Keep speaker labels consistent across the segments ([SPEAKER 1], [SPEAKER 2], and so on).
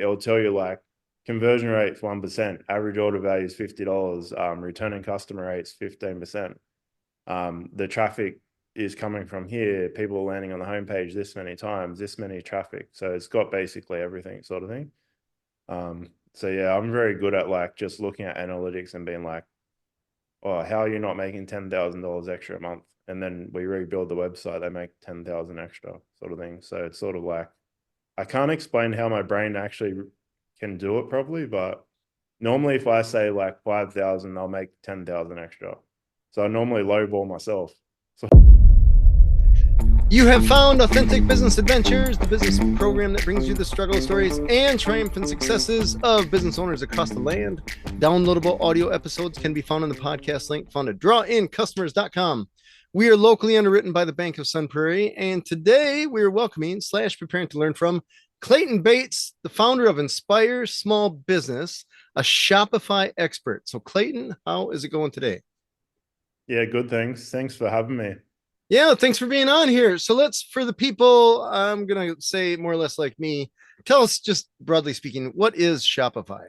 [SPEAKER 1] it'll tell you like conversion rate 1%, average order value is $50, returning customer rate's 15%. The traffic is coming from here, people are landing on the homepage this many times, this many traffic. So it's got basically everything sort of thing. So yeah, I'm very good at like just looking at analytics and being like, oh, how are you not making $10,000 extra a month? And then we rebuild the website, they make 10,000 extra sort of thing. So it's sort of like, I can't explain how my brain actually can do it properly, but normally if I say like 5,000, I'll make 10,000 extra. So I normally lowball myself. So
[SPEAKER 2] You have found Authentic Business Adventures, the business program that brings you the struggle stories and triumphant successes of business owners across the land. Downloadable audio episodes can be found on the podcast link found at drawincustomers.com. We are locally underwritten by the Bank of Sun Prairie, and today we are welcoming / preparing to learn from Clayton Bates, the founder of Inspire Small Business, a Shopify expert. So Clayton, how is it going today?
[SPEAKER 1] yeah, good. Thanks for having me.
[SPEAKER 2] Yeah, thanks for being on here. So let's, for the people, I'm going to say more or less like me, tell us just broadly speaking, what is Shopify?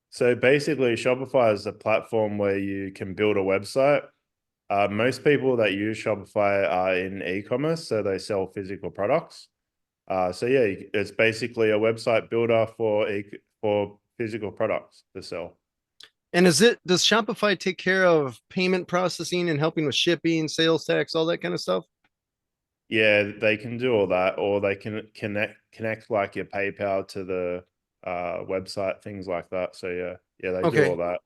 [SPEAKER 1] So basically, Shopify is a platform where you can build a website. Most people that use Shopify are in e-commerce, so they sell physical products. So yeah, it's basically a website builder for physical products to sell.
[SPEAKER 2] And does Shopify take care of payment processing and helping with shipping, sales tax, all that kind of stuff?
[SPEAKER 1] Yeah, they can do all that, or they can connect like your PayPal to the website, things like that. So yeah, they do all
[SPEAKER 2] Okay.
[SPEAKER 1] that.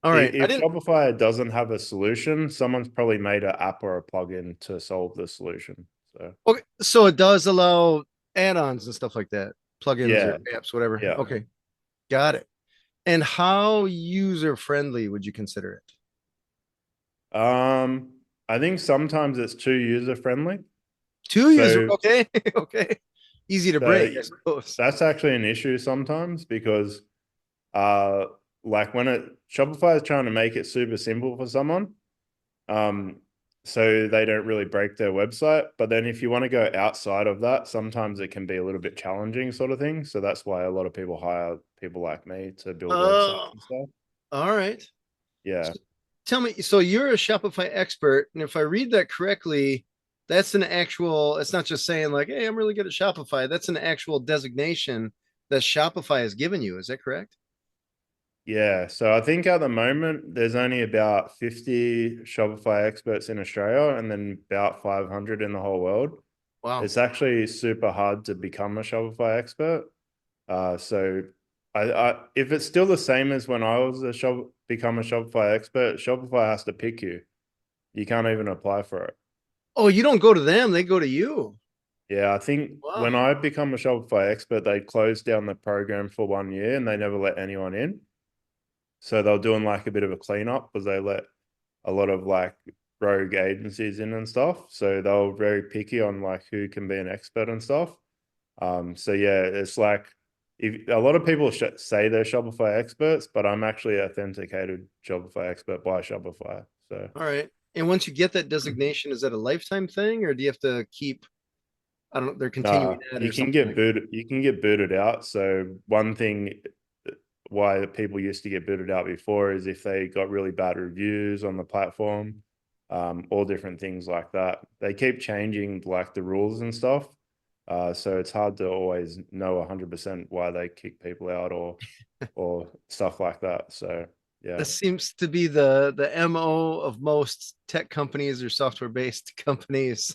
[SPEAKER 2] All right. I
[SPEAKER 1] If
[SPEAKER 2] didn't.
[SPEAKER 1] Shopify doesn't have a solution, someone's probably made an app or a plugin to solve the solution. So
[SPEAKER 2] Okay. So it does allow add-ons and stuff like that, plugins or
[SPEAKER 1] yeah,
[SPEAKER 2] apps, whatever.
[SPEAKER 1] yeah.
[SPEAKER 2] Okay. Got it. And how user friendly would you consider it?
[SPEAKER 1] I think sometimes it's too user friendly.
[SPEAKER 2] Two user.
[SPEAKER 1] So
[SPEAKER 2] Okay. Okay. Easy to
[SPEAKER 1] so
[SPEAKER 2] break, I suppose.
[SPEAKER 1] that's actually an issue sometimes because uh like when Shopify is trying to make it super simple for someone, um so they don't really break their website. But then if you want to go outside of that, sometimes it can be a little bit challenging sort of thing. So that's why a lot of people hire people like me to build websites
[SPEAKER 2] Oh,
[SPEAKER 1] and stuff.
[SPEAKER 2] all right.
[SPEAKER 1] Yeah.
[SPEAKER 2] So tell me, so you're a Shopify expert, and if I read that correctly, that's an actual, it's not just saying like, hey, I'm really good at Shopify. That's an actual designation that Shopify has given you. Is that correct?
[SPEAKER 1] Yeah, so I think at the moment there's only about 50 Shopify experts in Australia and then about 500 in the whole world.
[SPEAKER 2] Wow.
[SPEAKER 1] It's actually super hard to become a Shopify expert. So if it's still the same as when I was become a Shopify expert, Shopify has to pick you. You can't even apply for it.
[SPEAKER 2] Oh, you don't go to them, they go to you.
[SPEAKER 1] Yeah, I think when
[SPEAKER 2] Wow.
[SPEAKER 1] I become a Shopify expert, they closed down the program for 1 year and they never let anyone in. So they're doing like a bit of a cleanup because they let a lot of like rogue agencies in and stuff. So they were very picky on like who can be an expert and stuff. So yeah, it's like if a lot of people say they're Shopify experts, but I'm actually an authenticated Shopify expert by Shopify. So
[SPEAKER 2] All right. And once you get that designation, is that a lifetime thing or do you have to keep, I don't know, they're continuing
[SPEAKER 1] nah,
[SPEAKER 2] that
[SPEAKER 1] you
[SPEAKER 2] or
[SPEAKER 1] can
[SPEAKER 2] something
[SPEAKER 1] get
[SPEAKER 2] like that?
[SPEAKER 1] booted. You can get booted out. So one thing why people used to get booted out before is if they got really bad reviews on the platform, all different things like that. They keep changing like the rules and stuff. So it's hard to always know 100% why they kick people out or stuff like that. So yeah,
[SPEAKER 2] That seems to be the MO of most tech companies or software based companies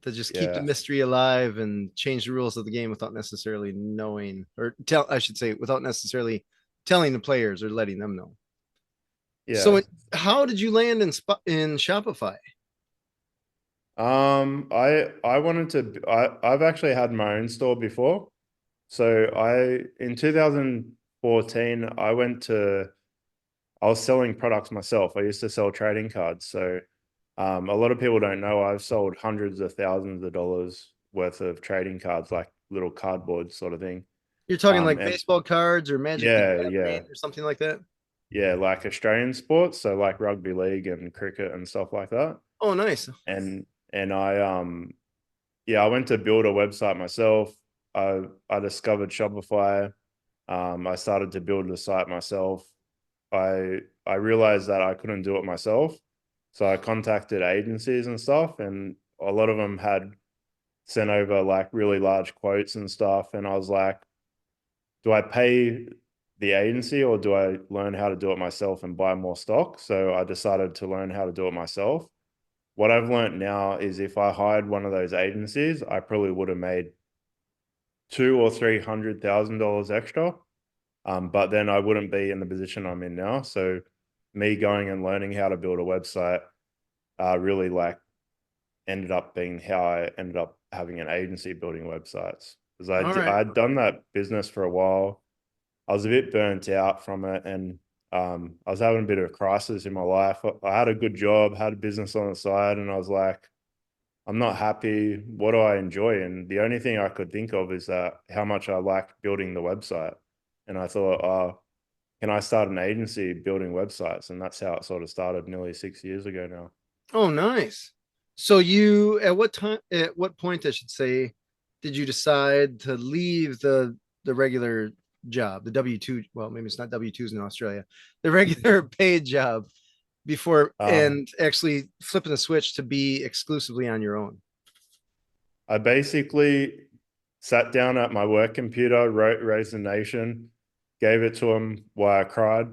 [SPEAKER 2] to just keep the
[SPEAKER 1] yeah,
[SPEAKER 2] mystery alive and change the rules of the game without necessarily knowing or tell I should say without necessarily telling the players or letting them know.
[SPEAKER 1] yeah.
[SPEAKER 2] So how did you land in Shopify?
[SPEAKER 1] I wanted to. I've actually had my own store before. So in 2014 I was selling products myself. I used to sell trading cards. So a lot of people don't know I've sold hundreds of thousands of dollars worth of trading cards, like little cardboard sort of thing.
[SPEAKER 2] You're talking like
[SPEAKER 1] And
[SPEAKER 2] baseball cards or Magic the
[SPEAKER 1] yeah,
[SPEAKER 2] Gathering
[SPEAKER 1] yeah,
[SPEAKER 2] or something like that?
[SPEAKER 1] yeah, like Australian sports, so like rugby league and cricket and stuff like that.
[SPEAKER 2] Oh, nice.
[SPEAKER 1] And I yeah, I went to build a website myself. I discovered Shopify. I started to build the site myself. I realized that I couldn't do it myself. So I contacted agencies and stuff, and a lot of them had sent over like really large quotes and stuff. And I was like, do I pay the agency or do I learn how to do it myself and buy more stock? So I decided to learn how to do it myself. What I've learned now is if I hired one of those agencies, I probably would have made two or $300,000 extra. But then I wouldn't be in the position I'm in now. So me going and learning how to build a website really like ended up being how I ended up having an agency building websites. Because
[SPEAKER 2] All right.
[SPEAKER 1] I'd done that business for a while. I was a bit burnt out from it, and I was having a bit of a crisis in my life. I had a good job, had a business on the side, and I was like, I'm not happy. What do I enjoy? And the only thing I could think of is that how much I like building the website. And I thought, oh, can I start an agency building websites? And that's how it sort of started nearly 6 years ago now.
[SPEAKER 2] Oh, nice. So you, at what point, I should say, did you decide to leave the regular job, the W-2? Well, maybe it's not W-2s in Australia, the regular paid job before
[SPEAKER 1] Um,
[SPEAKER 2] and actually flipping the switch to be exclusively on your own?
[SPEAKER 1] I basically sat down at my work computer, wrote Raise the Nation, gave it to him while I cried.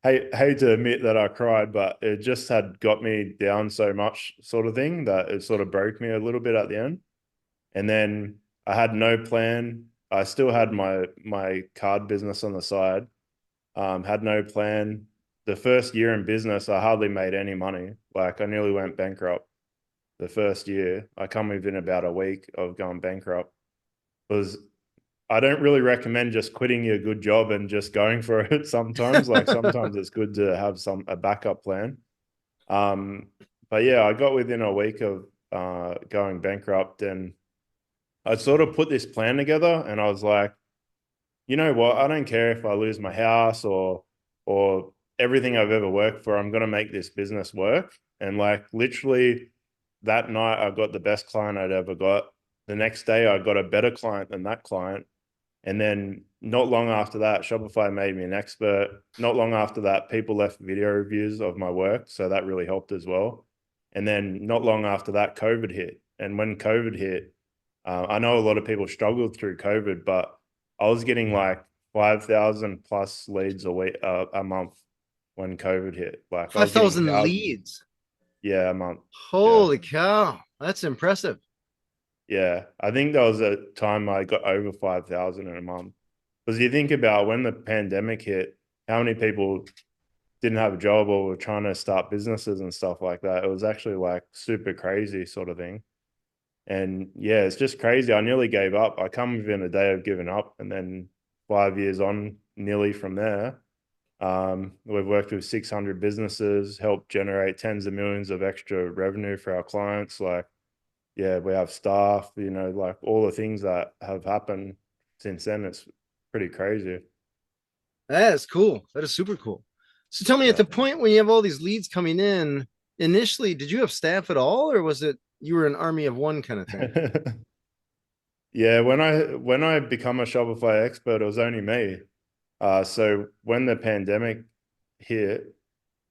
[SPEAKER 1] Hate to admit that I cried, but it just had got me down so much, sort of thing, that it sort of broke me a little bit at the end. And then I had no plan. I still had my card business on the side. Had no plan. The first year in business, I hardly made any money. Like I nearly went bankrupt the first year. I come within about a week of going bankrupt. Because I don't really recommend just quitting your good job and just going for it sometimes. Like sometimes it's good to have a backup plan. Um, but yeah, I got within a week of going bankrupt, and I sort of put this plan together, and I was like, you know what? I don't care if I lose my house or everything I've ever worked for. I'm gonna make this business work. And like literally that night, I got the best client I'd ever got. The next day, I got a better client than that client. And then not long after that, Shopify made me an expert. Not long after that, people left video reviews of my work. So that really helped as well. And then not long after that, COVID hit. And when COVID hit, I know a lot of people struggled through COVID, but I was getting like 5,000 plus leads a month when COVID hit. Like I was getting
[SPEAKER 2] 5,000
[SPEAKER 1] thousands.
[SPEAKER 2] leads.
[SPEAKER 1] Yeah, a month. Yeah.
[SPEAKER 2] Holy cow. That's impressive.
[SPEAKER 1] Yeah. I think there was a time I got over 5,000 in a month. Because you think about when the pandemic hit, how many people didn't have a job or were trying to start businesses and stuff like that. It was actually like super crazy sort of thing. And yeah, it's just crazy. I nearly gave up. I come within a day of giving up, and then 5 years on, nearly from there, we've worked with 600 businesses, helped generate tens of millions of extra revenue for our clients. Like, yeah, we have staff, like all the things that have happened since then. It's pretty crazy.
[SPEAKER 2] That is cool. That is super cool. So tell me, at
[SPEAKER 1] Yeah.
[SPEAKER 2] the point when you have all these leads coming in, initially, did you have staff at all, or was it you were an army of one kind of thing?
[SPEAKER 1] Yeah, when I become a Shopify expert, it was only me. So when the pandemic hit,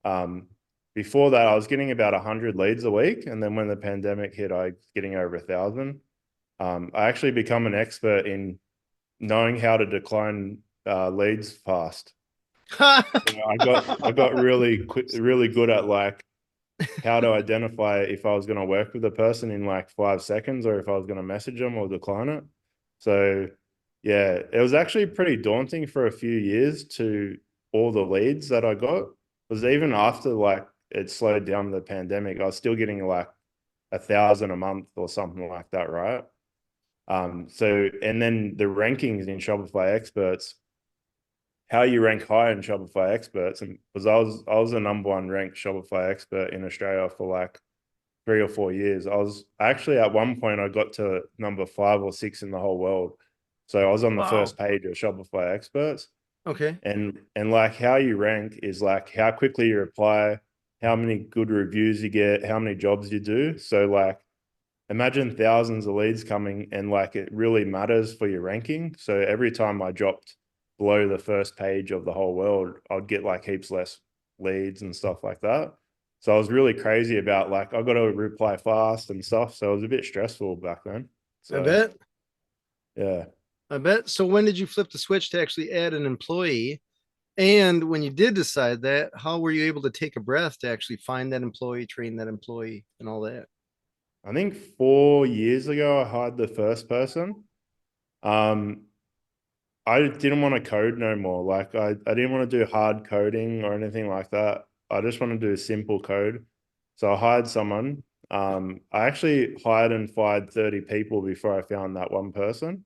[SPEAKER 1] um, before that I was getting about 100 leads a week, and then when the pandemic hit, I was getting over 1,000. I actually become an expert in knowing how to decline leads fast. I got really good at like how to identify if I was going to work with a person in like 5 seconds or if I was going to message them or decline it. So yeah, it was actually pretty daunting for a few years to all the leads that I got. Because even after like it slowed down the pandemic, I was still getting like 1,000 a month or something like that, right? So and then the rankings in Shopify Experts, how you rank high in Shopify Experts, and because I was the number one ranked Shopify expert in Australia for like 3 or 4 years. I was actually at one point I got to number 5 or 6 in the whole world. So I was on the
[SPEAKER 2] Wow.
[SPEAKER 1] first page of Shopify Experts.
[SPEAKER 2] Okay.
[SPEAKER 1] And like how you rank is like how quickly you reply, how many good reviews you get, how many jobs you do. So like imagine thousands of leads coming, and like it really matters for your ranking. So every time I dropped below the first page of the whole world, I'd get like heaps less leads and stuff like that. So I was really crazy about like I got to reply fast and stuff. So it was a bit stressful back then.
[SPEAKER 2] I
[SPEAKER 1] So
[SPEAKER 2] bet.
[SPEAKER 1] yeah.
[SPEAKER 2] I bet. So when did you flip the switch to actually add an employee? And when you did decide that, how were you able to take a breath to actually find that employee, train that employee, and all that?
[SPEAKER 1] I think 4 years ago I hired the first person. Um, I didn't want to code no more. Like I didn't want to do hard coding or anything like that. I just want to do simple code. So I hired someone. I actually hired and fired 30 people before I found that one person. And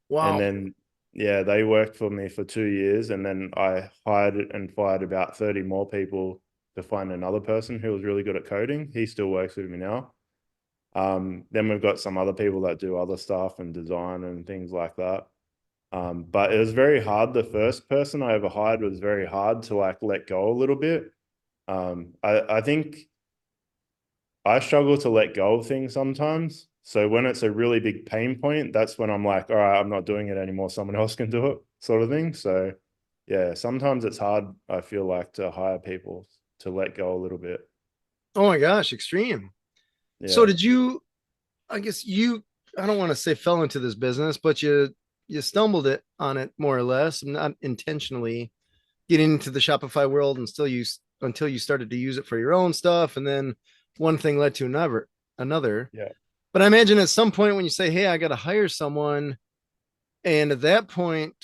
[SPEAKER 2] Wow.
[SPEAKER 1] then, yeah, they worked for me for 2 years. And then I hired and fired about 30 more people to find another person who was really good at coding. He still works with me now. Then we've got some other people that do other stuff and design and things like that. But it was very hard. The first person I ever hired was very hard to like let go a little bit. I think I struggle to let go of things sometimes. So when it's a really big pain point, that's when I'm like, all right, I'm not doing it anymore. Someone else can do it, sort of thing. So yeah, sometimes it's hard, I feel like, to hire people to let go a little bit.
[SPEAKER 2] Oh my gosh, extreme. So
[SPEAKER 1] Yeah.
[SPEAKER 2] did you, I guess you, I don't want to say fell into this business, but you stumbled it on it more or less, not intentionally getting into the Shopify world and still use until you started to use it for your own stuff. And then one thing led to another.
[SPEAKER 1] Yeah.
[SPEAKER 2] But I imagine at some point when you say, hey, I got to hire someone, and at that point,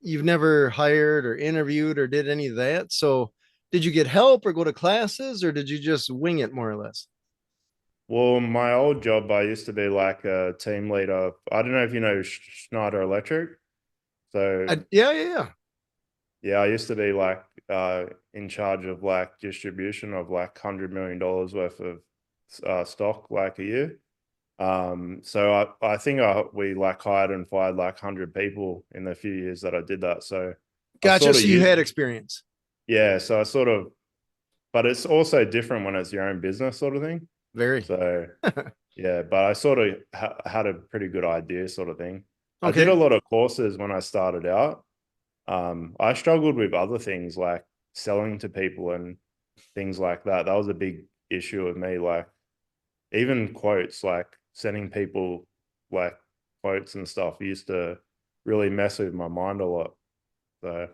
[SPEAKER 2] you've never hired or interviewed or did any of that. So did you get help or go to classes or did you just wing it more or less?
[SPEAKER 1] Well, my old job, I used to be like a team leader. I don't know if you know Schneider Electric. So
[SPEAKER 2] Yeah.
[SPEAKER 1] yeah, I used to be like in charge of like distribution of like $100 million worth of stock like a year. So I think we like hired and fired like 100 people in the few years that I did that. So I
[SPEAKER 2] Gotcha.
[SPEAKER 1] sort of
[SPEAKER 2] So you
[SPEAKER 1] used,
[SPEAKER 2] had experience.
[SPEAKER 1] yeah. So I sort of, but it's also different when it's your own business sort of thing.
[SPEAKER 2] Very.
[SPEAKER 1] So yeah, but I sort of had a pretty good idea sort of thing. I did a
[SPEAKER 2] Okay.
[SPEAKER 1] lot of courses when I started out. I struggled with other things like selling to people and things like that. That was a big issue with me. Like even quotes, like sending people like quotes and stuff used to really mess with my mind a lot. So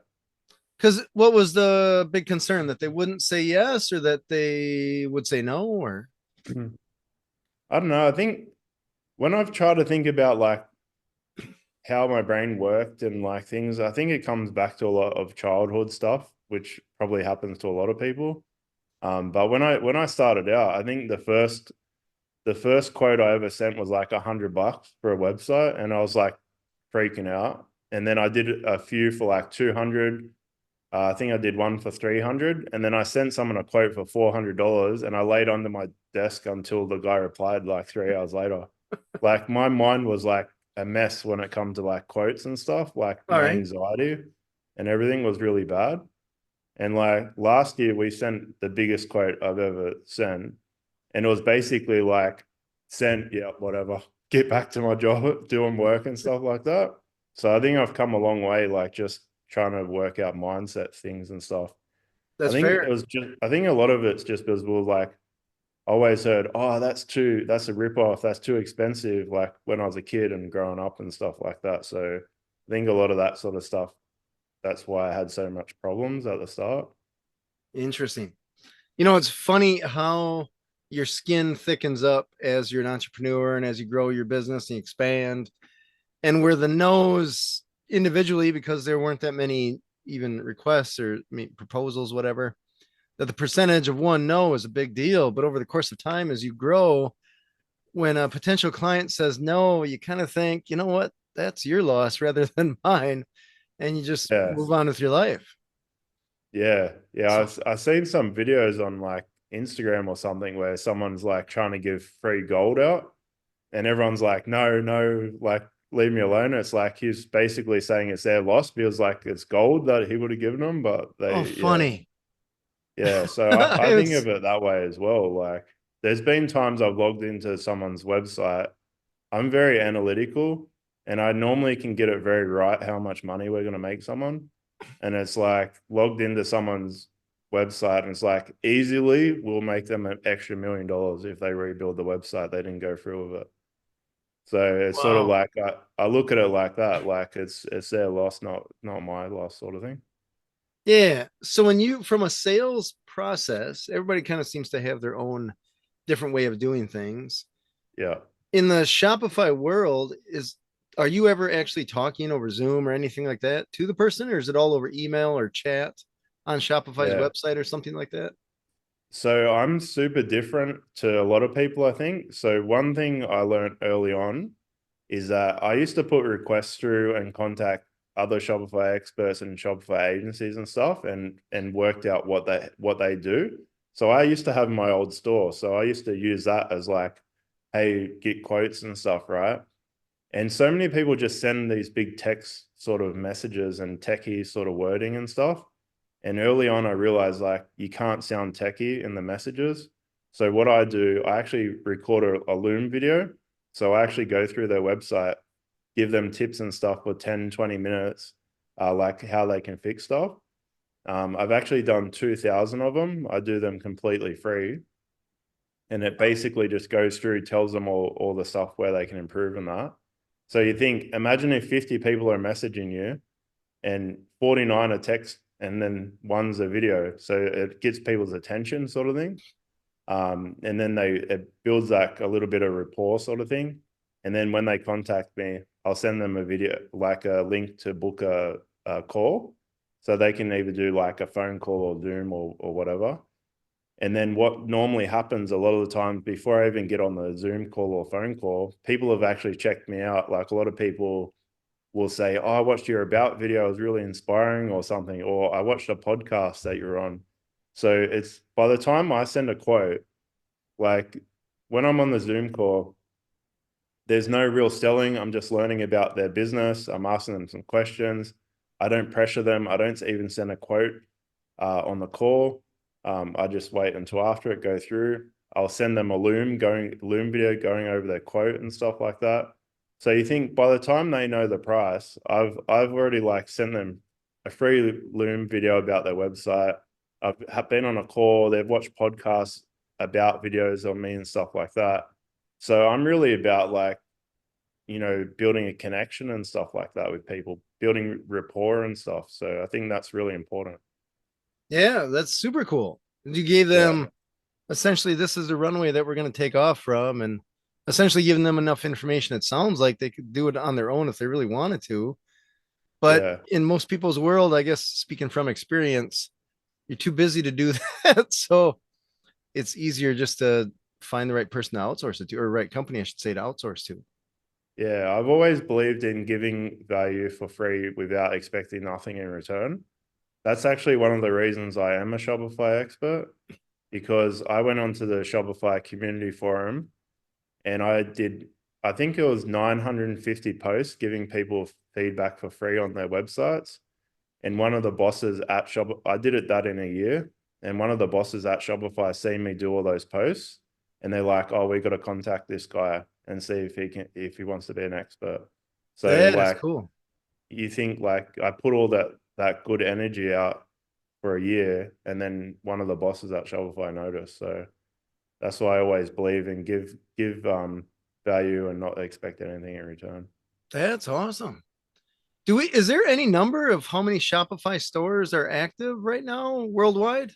[SPEAKER 2] Because what was the big concern that they wouldn't say yes or that they would say no or
[SPEAKER 1] I don't know. I think when I've tried to think about like how my brain worked and like things, I think it comes back to a lot of childhood stuff, which probably happens to a lot of people. But when I started out, I think the first quote I ever sent was like $100 for a website, and I was like freaking out. And then I did a few for like 200. I think I did one for 300, and then I sent someone a quote for $400, and I laid under my desk until the guy replied like 3 hours later. Like my mind was like a mess when it come to like quotes and stuff. Like
[SPEAKER 2] all
[SPEAKER 1] my
[SPEAKER 2] right.
[SPEAKER 1] anxiety and everything was really bad. And like last year, we sent the biggest quote I've ever sent, and it was basically like, send, yeah, whatever, get back to my job, doing work and stuff like that. So I think I've come a long way, like just trying to work out mindset things and stuff. I
[SPEAKER 2] That's
[SPEAKER 1] think it
[SPEAKER 2] fair.
[SPEAKER 1] was just, I think a lot of it's just because we were like, always heard, oh, that's a ripoff, that's too expensive, like when I was a kid and growing up and stuff like that. So I think a lot of that sort of stuff, that's why I had so much problems at the start.
[SPEAKER 2] Interesting. You know, it's funny how your skin thickens up as you're an entrepreneur and as you grow your business and you expand. And where the no's individually, because there weren't that many even requests or proposals, whatever, that the percentage of one no is a big deal. But over the course of time, as you grow, when a potential client says no, you kind of think, you know what, that's your loss rather than mine. And you just
[SPEAKER 1] Yeah.
[SPEAKER 2] move on with your life.
[SPEAKER 1] Yeah.
[SPEAKER 2] So,
[SPEAKER 1] I've seen some videos on like Instagram or something where someone's like trying to give free gold out, and everyone's like, no, no, like leave me alone. It's like he's basically saying it's their loss because like it's gold that he would have given them, but
[SPEAKER 2] oh,
[SPEAKER 1] they, yeah,
[SPEAKER 2] funny.
[SPEAKER 1] yeah. So I think
[SPEAKER 2] It's
[SPEAKER 1] of it that way as well. Like there's been times I've logged into someone's website. I'm very analytical, and I normally can get it very right how much money we're going to make someone. And it's like logged into someone's website, and it's like easily we'll make them an extra $1 million if they rebuild the website. They didn't go through with it. So it's sort of
[SPEAKER 2] Wow.
[SPEAKER 1] like I look at it like that, like it's their loss, not my loss, sort of thing.
[SPEAKER 2] Yeah. So when you from a sales process, everybody kind of seems to have their own different way of doing things.
[SPEAKER 1] Yeah.
[SPEAKER 2] In the Shopify world, is are you ever actually talking over Zoom or anything like that to the person, or is it all over email or chat on Shopify's
[SPEAKER 1] Yeah.
[SPEAKER 2] website or something like that?
[SPEAKER 1] So I'm super different to a lot of people, I think. So one thing I learned early on is that I used to put requests through and contact other Shopify experts and Shopify agencies and stuff, and worked out what they do. So I used to have my old store. So I used to use that as like, hey, get quotes and stuff, right? And so many people just send these big text sort of messages and techie sort of wording and stuff. And early on, I realized like you can't sound techie in the messages. So what I do, I actually record a Loom video. So I actually go through their website, give them tips and stuff for 10, 20 minutes, like how they can fix stuff. I've actually done 2,000 of them. I do them completely free. And it basically just goes through, tells them all the stuff where they can improve on that. So you think, imagine if 50 people are messaging you and 49 are text and then one's a video. So it gets people's attention, sort of thing. And then it builds like a little bit of rapport, sort of thing. And then when they contact me, I'll send them a video, like a link to book a call. So they can either do like a phone call or Zoom or whatever. And then what normally happens a lot of the time before I even get on the Zoom call or phone call, people have actually checked me out. Like a lot of people will say, "Oh, I watched your about video, it was really inspiring," or something, or "I watched a podcast that you're on." So it's by the time I send a quote, like when I'm on the Zoom call, there's no real selling. I'm just learning about their business. I'm asking them some questions. I don't pressure them. I don't even send a quote on the call. I just wait until after it go through. I'll send them a Loom video going over their quote and stuff like that. So you think by the time they know the price, I've already like sent them a free Loom video about their website. I've been on a call. They've watched podcasts about videos on me and stuff like that. So I'm really about like, building a connection and stuff like that with people, building rapport and stuff. So I think that's really important.
[SPEAKER 2] Yeah, that's super cool. You gave
[SPEAKER 1] Yeah.
[SPEAKER 2] them essentially this is the runway that we're going to take off from, and essentially giving them enough information. It sounds like they could do it on their own if they really wanted to. But
[SPEAKER 1] Yeah.
[SPEAKER 2] in most people's world, I guess speaking from experience, you're too busy to do that. So it's easier just to find the right person to outsource it to, or right company, I should say, to outsource to.
[SPEAKER 1] Yeah. I've always believed in giving value for free without expecting nothing in return. That's actually one of the reasons I am a Shopify expert, because I went onto the Shopify community forum and I think it was 950 posts giving people feedback for free on their websites. And one of the bosses at I did that in a year. And one of the bosses at Shopify seen me do all those posts, and they're like, "Oh, we got to contact this guy and see if he wants to be an expert." So
[SPEAKER 2] That is
[SPEAKER 1] like,
[SPEAKER 2] cool.
[SPEAKER 1] you think like I put all that good energy out for a year, and then one of the bosses at Shopify noticed. So that's why I always believe in give value and not expect anything in return.
[SPEAKER 2] That's awesome. Is there any number of how many Shopify stores are active right now worldwide?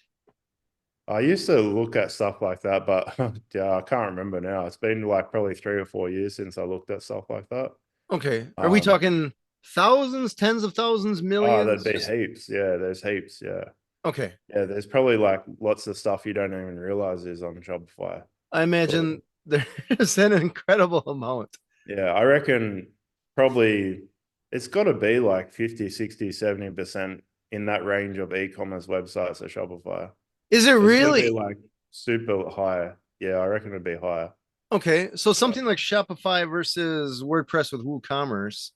[SPEAKER 1] I used to look at stuff like that, but yeah, I can't remember now. It's been like probably 3 or 4 years since I looked at stuff like that.
[SPEAKER 2] Okay. Are we
[SPEAKER 1] Um,
[SPEAKER 2] talking thousands, tens of thousands,
[SPEAKER 1] there'd
[SPEAKER 2] millions?
[SPEAKER 1] be
[SPEAKER 2] Just
[SPEAKER 1] heaps. Yeah, there's heaps. Yeah.
[SPEAKER 2] okay.
[SPEAKER 1] Yeah, there's probably like lots of stuff you don't even realize is on Shopify.
[SPEAKER 2] I
[SPEAKER 1] Sort of.
[SPEAKER 2] imagine there's an incredible amount.
[SPEAKER 1] Yeah, I reckon probably it's got to be like 50, 60, 70% in that range of e-commerce websites at Shopify.
[SPEAKER 2] Is it
[SPEAKER 1] It's got to be
[SPEAKER 2] really?
[SPEAKER 1] like super high. Yeah, I reckon it'd be higher.
[SPEAKER 2] Okay. So
[SPEAKER 1] Yeah.
[SPEAKER 2] something like Shopify versus WordPress with WooCommerce.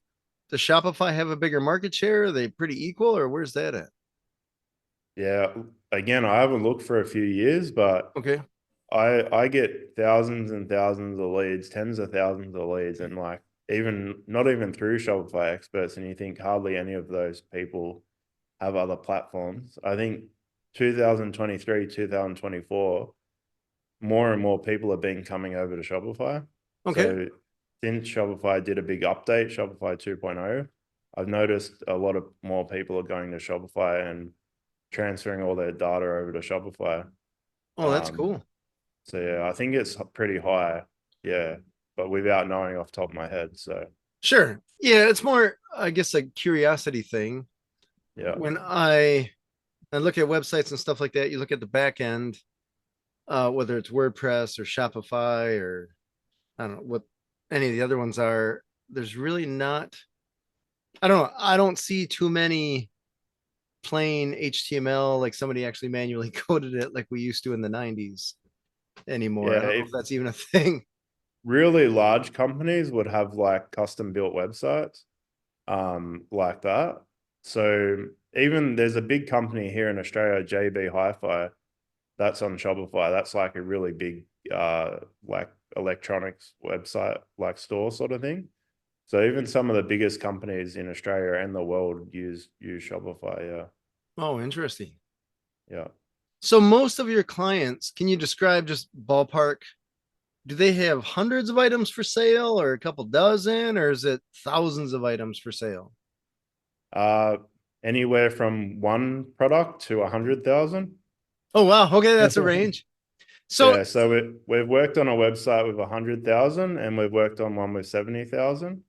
[SPEAKER 2] Does Shopify have a bigger market share? Are they pretty equal, or where's that at?
[SPEAKER 1] Yeah. Again, I haven't looked for a few years, but
[SPEAKER 2] Okay.
[SPEAKER 1] I get thousands and thousands of leads, tens of thousands of leads, and like even not even through Shopify experts, and you think hardly any of those people have other platforms. I think 2023, 2024, more and more people have been coming over to Shopify.
[SPEAKER 2] Okay.
[SPEAKER 1] So since Shopify did a big update, Shopify 2.0, I've noticed a lot of more people are going to Shopify and transferring all their data over to Shopify.
[SPEAKER 2] Oh, that's
[SPEAKER 1] Um,
[SPEAKER 2] cool.
[SPEAKER 1] so yeah, I think it's pretty high. Yeah, but without knowing off the top of my head. So
[SPEAKER 2] Sure. Yeah, it's more, I guess, a curiosity thing.
[SPEAKER 1] yeah,
[SPEAKER 2] When I look at websites and stuff like that, you look at the back end, whether it's WordPress or Shopify or I don't know what any of the other ones are. There's really not, I don't know, I don't see too many plain HTML like somebody actually manually coded it like we used to in the 90s anymore.
[SPEAKER 1] yeah.
[SPEAKER 2] I don't know if
[SPEAKER 1] If
[SPEAKER 2] that's even a thing.
[SPEAKER 1] really large companies would have like custom built websites, like that. So even there's a big company here in Australia, JB Hi-Fi, that's on Shopify. That's like a really big like electronics website, like store sort of thing. So even some of the biggest companies in Australia and the world use Shopify. Yeah,
[SPEAKER 2] Oh, interesting.
[SPEAKER 1] yeah.
[SPEAKER 2] So most of your clients, can you describe just ballpark? Do they have hundreds of items for sale or a couple dozen, or is it thousands of items for sale?
[SPEAKER 1] Uh, Anywhere from one product to 100,000.
[SPEAKER 2] Oh, wow. Okay, that's a range. So,
[SPEAKER 1] Yeah, so we've worked on a website with 100,000, and we've worked on one with 70,000,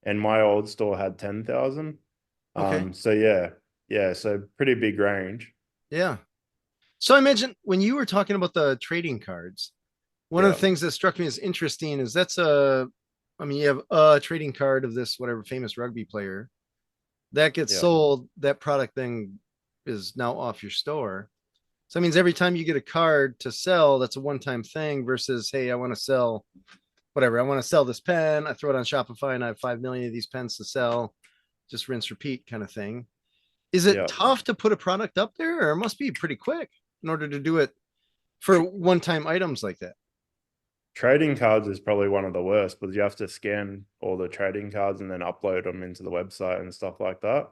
[SPEAKER 1] and my old store had 10,000.
[SPEAKER 2] okay.
[SPEAKER 1] So yeah, yeah, so pretty big range.
[SPEAKER 2] Yeah. So I mentioned when you were talking about the trading cards, one of
[SPEAKER 1] Yeah,
[SPEAKER 2] the things that struck me as interesting is I mean, you have a trading card of this whatever famous rugby player that gets
[SPEAKER 1] yeah,
[SPEAKER 2] sold. That product then is now off your store. So that means every time you get a card to sell, that's a one-time thing versus, hey, I want to sell whatever. I want to sell this pen. I throw it on Shopify and I have 5 million of these pens to sell. Just rinse, repeat kind of thing. Is it
[SPEAKER 1] yeah.
[SPEAKER 2] tough to put a product up there or it must be pretty quick in order to do it for
[SPEAKER 1] Tr
[SPEAKER 2] one-time items like that?
[SPEAKER 1] Trading cards is probably one of the worst because you have to scan all the trading cards and then upload them into the website and stuff like that.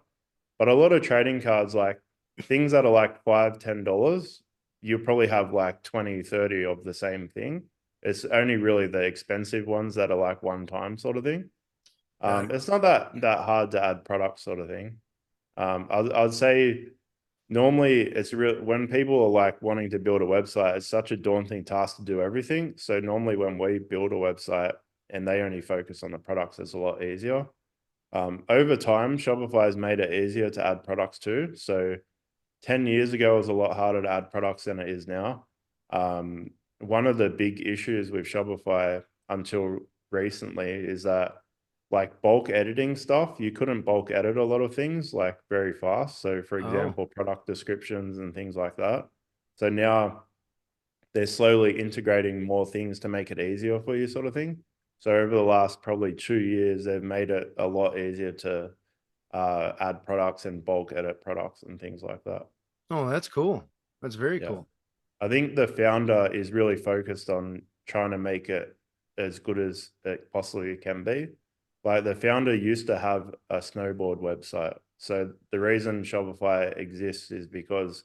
[SPEAKER 1] But a lot of trading cards, like things that are like $5, $10, you probably have like 20, 30 of the same thing. It's only really the expensive ones that are like one time sort of thing.
[SPEAKER 2] Got it.
[SPEAKER 1] It's not that hard to add products sort of thing. I'd say normally it's real when people are like wanting to build a website, it's such a daunting task to do everything. So normally when we build a website and they only focus on the products, it's a lot easier. Over time, Shopify has made it easier to add products too. So 10 years ago, it was a lot harder to add products than it is now. One of the big issues with Shopify until recently is that like bulk editing stuff, you couldn't bulk edit a lot of things like very fast. So for
[SPEAKER 2] Oh,
[SPEAKER 1] example, product descriptions and things like that. So now they're slowly integrating more things to make it easier for you sort of thing. So over the last probably 2 years, they've made it a lot easier to add products and bulk edit products and things like that.
[SPEAKER 2] oh, that's cool. That's very
[SPEAKER 1] Yeah.
[SPEAKER 2] cool.
[SPEAKER 1] I think the founder is really focused on trying to make it as good as it possibly can be. Like the founder used to have a snowboard website. So the reason Shopify exists is because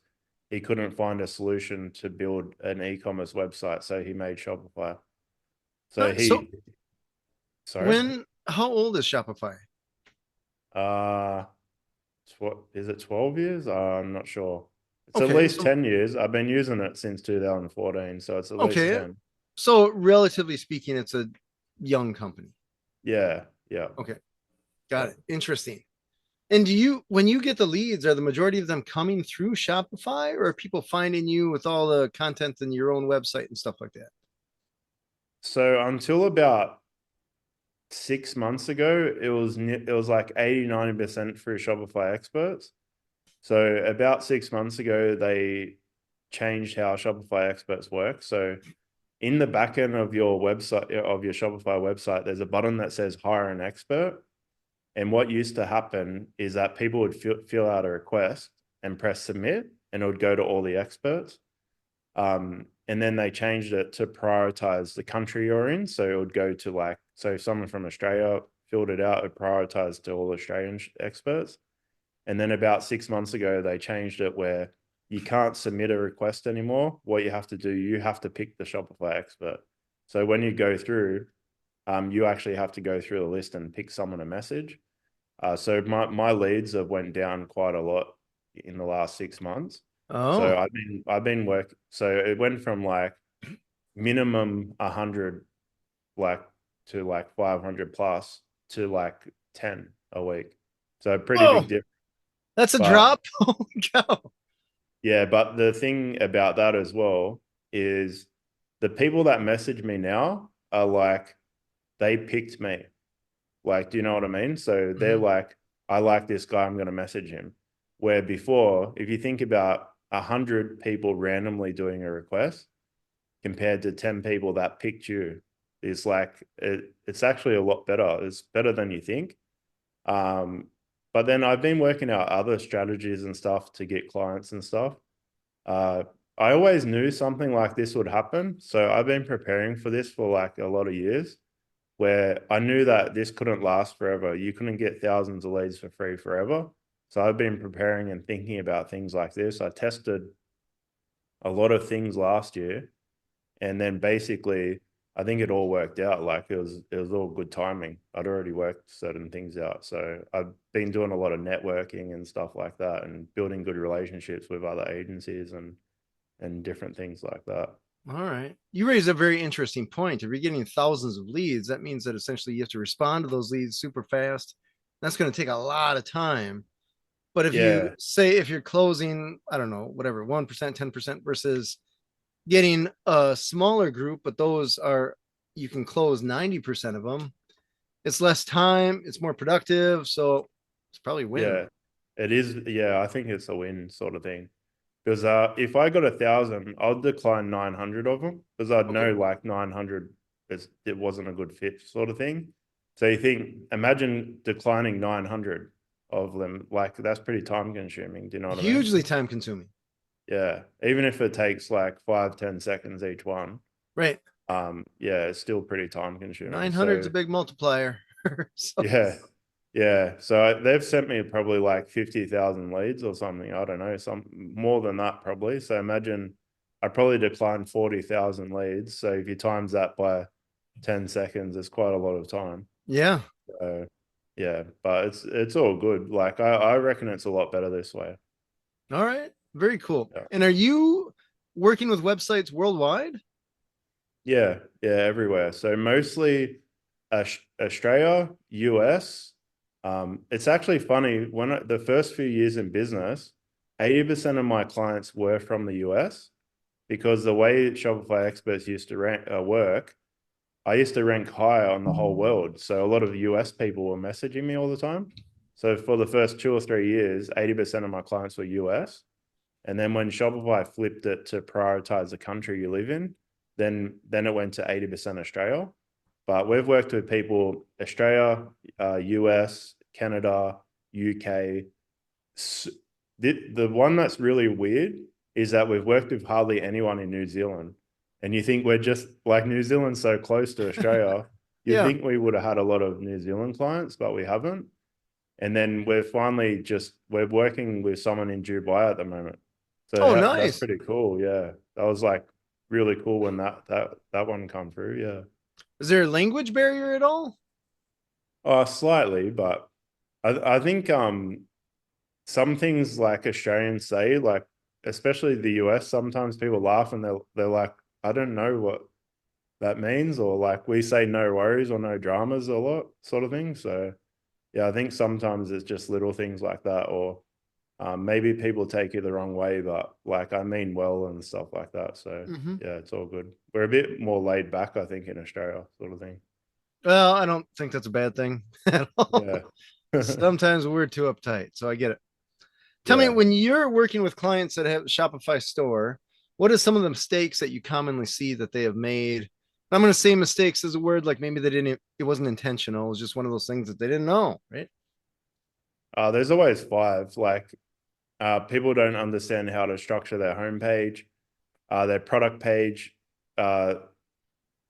[SPEAKER 1] he couldn't find a solution to build an e-commerce website. So he made Shopify. So
[SPEAKER 2] So
[SPEAKER 1] sorry,
[SPEAKER 2] how old is Shopify?
[SPEAKER 1] uh, what is it, 12 years? I'm not sure. It's at
[SPEAKER 2] Okay,
[SPEAKER 1] least
[SPEAKER 2] so
[SPEAKER 1] 10 years. I've been using it since 2014. So it's at least
[SPEAKER 2] okay,
[SPEAKER 1] 10.
[SPEAKER 2] so relatively speaking, it's a young company.
[SPEAKER 1] Yeah. Yeah.
[SPEAKER 2] Okay, got
[SPEAKER 1] Yeah.
[SPEAKER 2] it. Interesting. And when you get the leads, are the majority of them coming through Shopify or are people finding you with all the content in your own website and stuff like that?
[SPEAKER 1] So until about 6 months ago, it was like 80, 90% through Shopify Experts. So about 6 months ago, they changed how Shopify Experts work. So in the back end of your website, of your Shopify website, there's a button that says hire an expert. And what used to happen is that people would fill out a request and press submit, and it would go to all the experts. And then they changed it to prioritize the country you're in. So it would go to like, so if someone from Australia filled it out, it prioritized to all Australian experts. And then about 6 months ago, they changed it where you can't submit a request anymore. What you have to do, you have to pick the Shopify expert. So when you go through, you actually have to go through the list and pick someone a message. So my leads have went down quite a lot in the last 6 months. So
[SPEAKER 2] Oh,
[SPEAKER 1] I've been work. So it went from like minimum 100 like to like 500 plus to like 10 a week. So a pretty big
[SPEAKER 2] oh,
[SPEAKER 1] difference.
[SPEAKER 2] that's a
[SPEAKER 1] But
[SPEAKER 2] drop. Holy cow.
[SPEAKER 1] yeah, but the thing about that as well is the people that message me now are like they picked me. Like, do you know what I mean? So they're
[SPEAKER 2] Mhm.
[SPEAKER 1] like, I like this guy, I'm going to message him. Where before, if you think about 100 people randomly doing a request compared to 10 people that picked you, is like, it's actually a lot better. It's better than you think. Um, but then I've been working out other strategies and stuff to get clients and stuff. Uh, I always knew something like this would happen. So I've been preparing for this for like a lot of years where I knew that this couldn't last forever. You couldn't get thousands of leads for free forever. So I've been preparing and thinking about things like this. I tested a lot of things last year, and then basically I think it all worked out. Like it was all good timing. I'd already worked certain things out. So I've been doing a lot of networking and stuff like that and building good relationships with other agencies and different things like that.
[SPEAKER 2] All right. You raise a very interesting point. If you're getting thousands of leads, that means that essentially you have to respond to those leads super fast. That's going to take a lot of time. But if you
[SPEAKER 1] Yeah,
[SPEAKER 2] say if you're closing, I don't know, whatever, 1%, 10% versus getting a smaller group, but those are, you can close 90% of them. It's less time, it's more productive. So it's probably win.
[SPEAKER 1] yeah. It is, yeah, I think it's a win sort of thing. Because if I got 1,000, I'd decline 900 of them because I'd
[SPEAKER 2] Okay.
[SPEAKER 1] know like 900 it wasn't a good fit sort of thing. So you think, imagine declining 900 of them, like that's pretty time consuming. Do you know what I mean?
[SPEAKER 2] Hugely time consuming.
[SPEAKER 1] Yeah. Even if it takes like 5, 10 seconds each one,
[SPEAKER 2] Right.
[SPEAKER 1] yeah, it's still pretty time consuming.
[SPEAKER 2] 900 is
[SPEAKER 1] So
[SPEAKER 2] a big multiplier. So,
[SPEAKER 1] yeah. Yeah. So they've sent me probably like 50,000 leads or something. I don't know, some more than that probably. So imagine I probably declined 40,000 leads. So if you times that by 10 seconds, it's quite a lot of time.
[SPEAKER 2] yeah.
[SPEAKER 1] So yeah, but it's all good. Like I reckon it's a lot better this way.
[SPEAKER 2] All right. Very cool.
[SPEAKER 1] Yeah.
[SPEAKER 2] And are you working with websites worldwide?
[SPEAKER 1] Yeah, yeah, everywhere. So mostly Australia, US. It's actually funny when the first few years in business, 80% of my clients were from the US because the way Shopify experts used to work, I used to rank higher on the whole world. So a lot of US people were messaging me all the time. So for the first 2 or 3 years, 80% of my clients were US. And then when Shopify flipped it to prioritize the country you live in, then it went to 80% Australia. But we've worked with people Australia, US, Canada, UK. The one that's really weird is that we've worked with hardly anyone in New Zealand. And you think we're just like New Zealand's so close to Australia, you'd
[SPEAKER 2] Yeah.
[SPEAKER 1] think we would have had a lot of New Zealand clients, but we haven't. And then we're working with someone in Dubai at the moment. So
[SPEAKER 2] Oh,
[SPEAKER 1] that's
[SPEAKER 2] nice.
[SPEAKER 1] pretty cool. Yeah. That was like really cool when that one come through. Yeah.
[SPEAKER 2] Is there a language barrier at all?
[SPEAKER 1] Oh, slightly, but I think some things like Australians say, like especially the US, sometimes people laugh and they're like, I don't know what that means, or like we say no worries or no dramas a lot, sort of thing. So yeah, I think sometimes it's just little things like that, or maybe people take it the wrong way, but like I mean well and stuff like that. So
[SPEAKER 2] Hmm.
[SPEAKER 1] yeah, it's all good. We're a bit more laid back, I think, in Australia, sort of thing.
[SPEAKER 2] Well, I don't think that's a bad thing at all.
[SPEAKER 1] Yeah.
[SPEAKER 2] Sometimes we're too uptight. So I get it. Tell me,
[SPEAKER 1] Yeah.
[SPEAKER 2] when you're working with clients that have a Shopify store, what are some of the mistakes that you commonly see that they have made? I'm going to say mistakes as a word, like maybe they didn't, it wasn't intentional. It was just one of those things that they didn't know, right?
[SPEAKER 1] There's always five. Like people don't understand how to structure their homepage. Their product page, uh,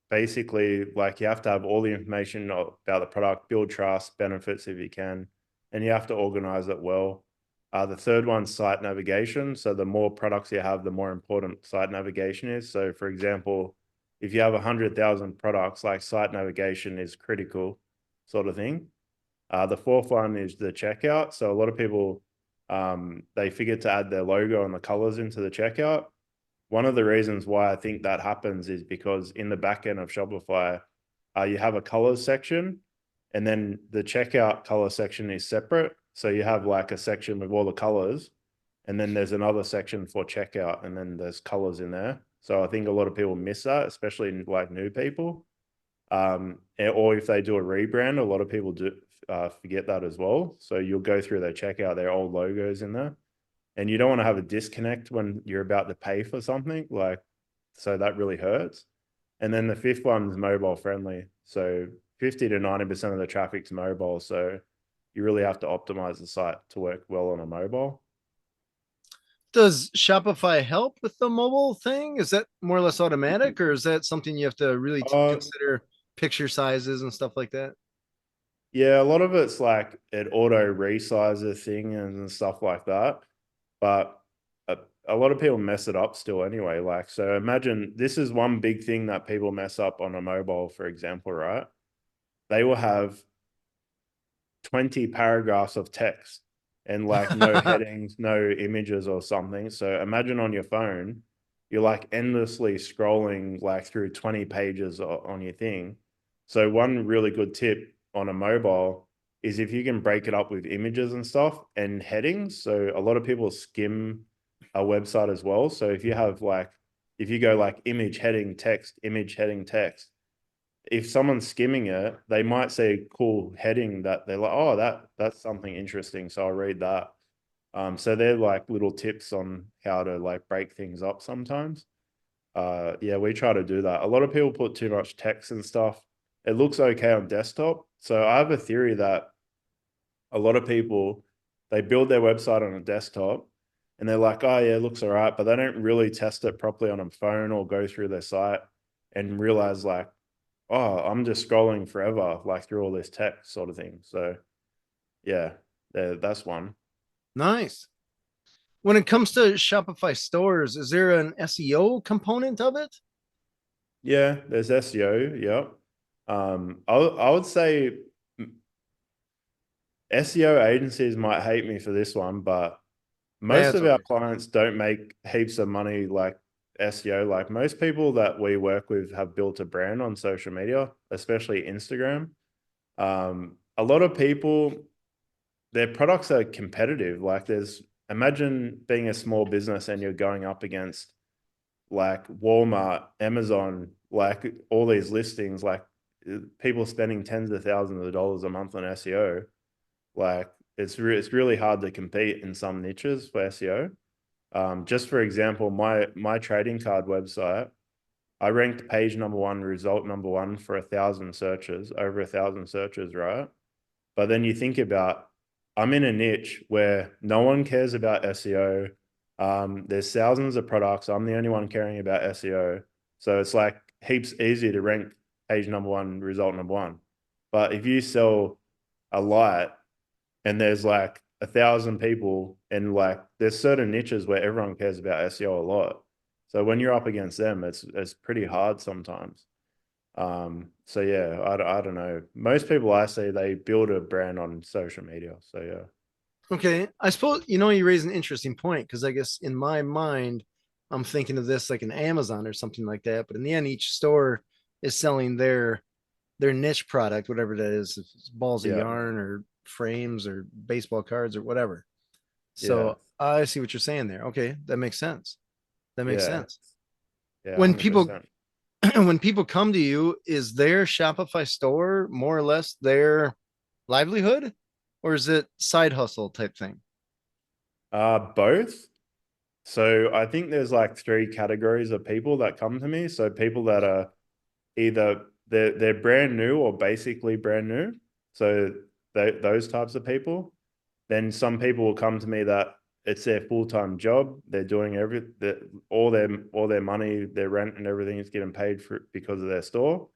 [SPEAKER 1] basically, like you have to have all the information about the product, build trust, benefits if you can, and you have to organize it well. The third one's site navigation. So the more products you have, the more important site navigation is. So for example, if you have 100,000 products, like site navigation is critical, sort of thing. The fourth one is the checkout. So a lot of people, they forget to add their logo and the colors into the checkout. One of the reasons why I think that happens is because in the back end of Shopify, you have a colors section, and then the checkout color section is separate. So you have like a section with all the colors, and then there's another section for checkout, and then there's colors in there. So I think a lot of people miss that, especially like new people. Or if they do a rebrand, a lot of people do forget that as well. So you'll go through their checkout, their old logos in there, and you don't want to have a disconnect when you're about to pay for something, like, so that really hurts. And then the fifth one is mobile friendly. So 50 to 90% of the traffic's mobile. So you really have to optimize the site to work well on a mobile.
[SPEAKER 2] Does Shopify help with the mobile thing? Is that more or less automatic, or is that something you have to really
[SPEAKER 1] Uh,
[SPEAKER 2] consider picture sizes and stuff like that?
[SPEAKER 1] yeah, a lot of it's like an auto resizer thing and stuff like that. But a, a lot of people mess it up still anyway. Like, so imagine this is one big thing that people mess up on a mobile, for example, right? They will have 20 paragraphs of text and like no headings, no images or something. So imagine on your phone, you're like endlessly scrolling like through 20 pages on your thing. So one really good tip on a mobile is if you can break it up with images and stuff and headings. So a lot of people skim a website as well. So if you have like, if you go like image heading text, if someone's skimming it, they might see a cool heading that they're like, oh, that's something interesting. So I'll read that. So they're like little tips on how to like break things up sometimes. Yeah, we try to do that. A lot of people put too much text and stuff. It looks okay on desktop. So I have a theory that a lot of people, they build their website on a desktop and they're like, oh yeah, it looks all right, but they don't really test it properly on a phone or go through their site and realize like, oh, I'm just scrolling forever, like through all this text sort of thing. So yeah, that's one.
[SPEAKER 2] Nice. When it comes to Shopify stores, is there an SEO component of it?
[SPEAKER 1] Yeah, there's SEO. Yep. I would say SEO agencies might hate me for this one, but most
[SPEAKER 2] That's
[SPEAKER 1] of our
[SPEAKER 2] okay.
[SPEAKER 1] clients don't make heaps of money like SEO. Like most people that we work with have built a brand on social media, especially Instagram. A lot of people, their products are competitive. Like imagine being a small business and you're going up against like Walmart, Amazon, like all these listings, like people spending tens of thousands of dollars a month on SEO. Like it's really hard to compete in some niches for SEO. Just for example, my trading card website, I ranked page number one, result number one for 1,000 searches, over 1,000 searches, right? But then you think about, I'm in a niche where no one cares about SEO. There's thousands of products. I'm the only one caring about SEO. So it's like heaps easy to rank page number one, result number one. But if you sell a light and there's like 1,000 people and like there's certain niches where everyone cares about SEO a lot. So when you're up against them, it's pretty hard sometimes. So yeah, I don't know. Most people I see, they build a brand on social media. So yeah.
[SPEAKER 2] Okay. I suppose, you raise an interesting point because I guess in my mind, I'm thinking of this like an Amazon or something like that. But in the end, each store is selling their niche product, whatever that is, if it's balls of
[SPEAKER 1] Yeah.
[SPEAKER 2] yarn or frames or baseball cards or whatever.
[SPEAKER 1] Yeah.
[SPEAKER 2] So I see what you're saying there. Okay, that makes sense. That makes
[SPEAKER 1] Yeah.
[SPEAKER 2] sense.
[SPEAKER 1] Yeah.
[SPEAKER 2] When people
[SPEAKER 1] 100%.
[SPEAKER 2] when people come to you, is their Shopify store more or less their livelihood, or is it side hustle type thing?
[SPEAKER 1] Both. So I think there's like three categories of people that come to me. So people that are either they're brand new or basically brand new. So those types of people. Then some people will come to me that it's their full-time job. They're doing all their money, their rent and everything is getting paid for because of their store.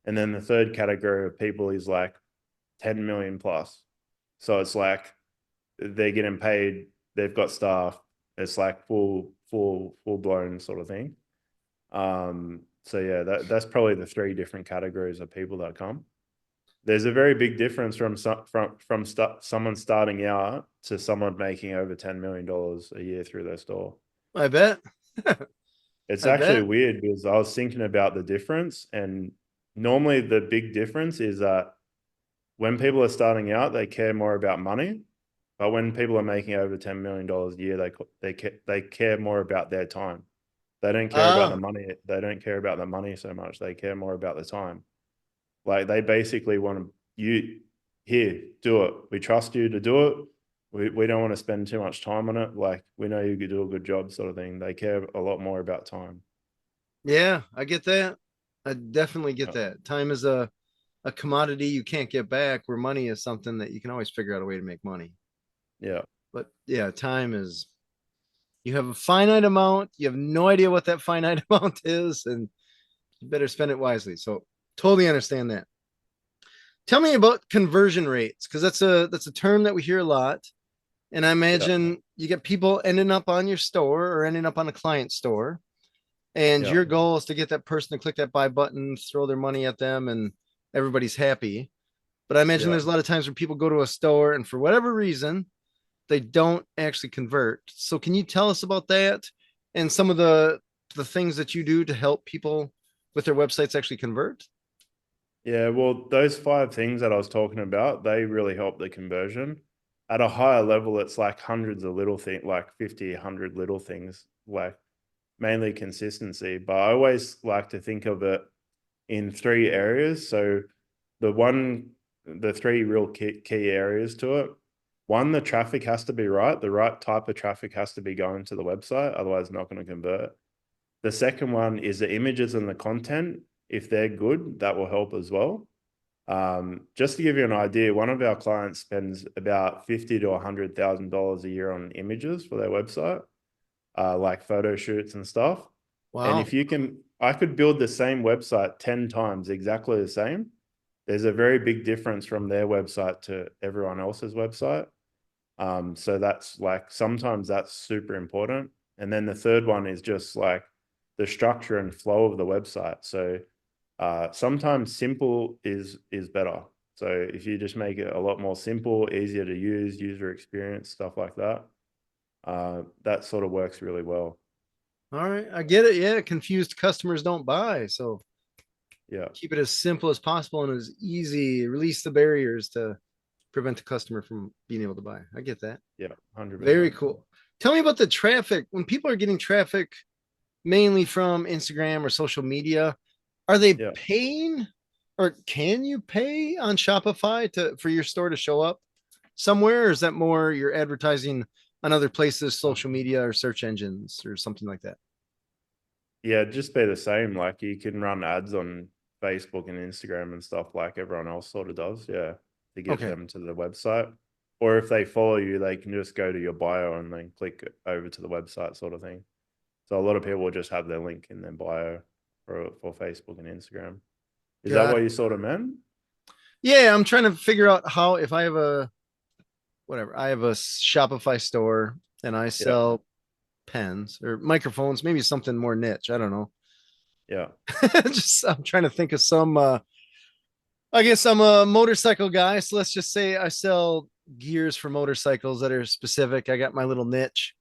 [SPEAKER 1] And then the third category of people is like 10 million plus. So it's like they're getting paid, they've got staff. It's like full blown sort of thing. So yeah, that's probably the three different categories of people that come. There's a very big difference from someone starting out to someone making over $10 million a year through their store.
[SPEAKER 2] I bet.
[SPEAKER 1] It's
[SPEAKER 2] I
[SPEAKER 1] actually
[SPEAKER 2] bet.
[SPEAKER 1] weird because I was thinking about the difference, and normally the big difference is that when people are starting out, they care more about money, but when people are making over $10 million a year, they care more about their time. They don't care about the
[SPEAKER 2] Ah,
[SPEAKER 1] money. They don't care about the money so much. They care more about the time. Like they basically want you here, do it. We trust you to do it. We don't want to spend too much time on it. Like we know you could do a good job, sort of thing. They care a lot more about time.
[SPEAKER 2] yeah, I get that. I definitely get
[SPEAKER 1] Yeah.
[SPEAKER 2] that. Time is a commodity you can't get back, where money is something that you can always figure out a way to make money.
[SPEAKER 1] Yeah.
[SPEAKER 2] But yeah, time is, you have a finite amount, you have no idea what that finite amount is, and you better spend it wisely. So totally understand that. Tell me about conversion rates, because that's a term that we hear a lot. And I
[SPEAKER 1] Yeah.
[SPEAKER 2] imagine you get people ending up on your store or ending up on a client store. And
[SPEAKER 1] Yeah.
[SPEAKER 2] your goal is to get that person to click that buy button, throw their money at them, and everybody's happy. But I imagine
[SPEAKER 1] Yeah.
[SPEAKER 2] there's a lot of times where people go to a store and for whatever reason, they don't actually convert. So can you tell us about that and some of the things that you do to help people with their websites actually convert?
[SPEAKER 1] Yeah, well, those five things that I was talking about, they really help the conversion. At a higher level, it's like hundreds of little things, like 50, 100 little things, like mainly consistency. But I always like to think of it in three areas. So the three real key areas to it. One, the traffic has to be right. The right type of traffic has to be going to the website, otherwise it's not going to convert. The second one is the images and the content. If they're good, that will help as well. Just to give you an idea, one of our clients spends about $50,000 to $100,000 a year on images for their website, like photo shoots and stuff. And
[SPEAKER 2] Wow.
[SPEAKER 1] if you can, I could build the same website 10 times exactly the same. There's a very big difference from their website to everyone else's website. So that's like sometimes that's super important. And then the third one is just like the structure and flow of the website. So sometimes simple is better. So if you just make it a lot more simple, easier to use, user experience, stuff like that, that sort of works really well.
[SPEAKER 2] All right. I get it. Yeah. Confused customers don't buy. So
[SPEAKER 1] Yeah,
[SPEAKER 2] keep it as simple as possible and as easy, release the barriers to prevent the customer from being able to buy. I get that.
[SPEAKER 1] yeah,
[SPEAKER 2] Very
[SPEAKER 1] 100%.
[SPEAKER 2] cool. Tell me about the traffic. When people are getting traffic mainly from Instagram or social media, are they
[SPEAKER 1] Yeah.
[SPEAKER 2] paying, or can you pay on Shopify to for your store to show up somewhere? Or is that more you're advertising on other places, social media or search engines or something like that?
[SPEAKER 1] Yeah, just be the same. Like you can run ads on Facebook and Instagram and stuff like everyone else sort of does. Yeah, to get
[SPEAKER 2] Okay.
[SPEAKER 1] them to the website. Or if they follow you, they can just go to your bio and then click over to the website sort of thing. So a lot of people will just have their link in their bio for Facebook and Instagram. Is that
[SPEAKER 2] Got
[SPEAKER 1] what
[SPEAKER 2] it.
[SPEAKER 1] you sort of meant?
[SPEAKER 2] Yeah, I'm trying to figure out how, if I have a whatever, I have a Shopify store and I
[SPEAKER 1] Yeah,
[SPEAKER 2] sell pens or microphones, maybe something more niche. I don't know.
[SPEAKER 1] yeah,
[SPEAKER 2] Just I'm trying to think of some I guess I'm a motorcycle guy, so let's just say I sell gears for motorcycles that are specific. I got my little niche.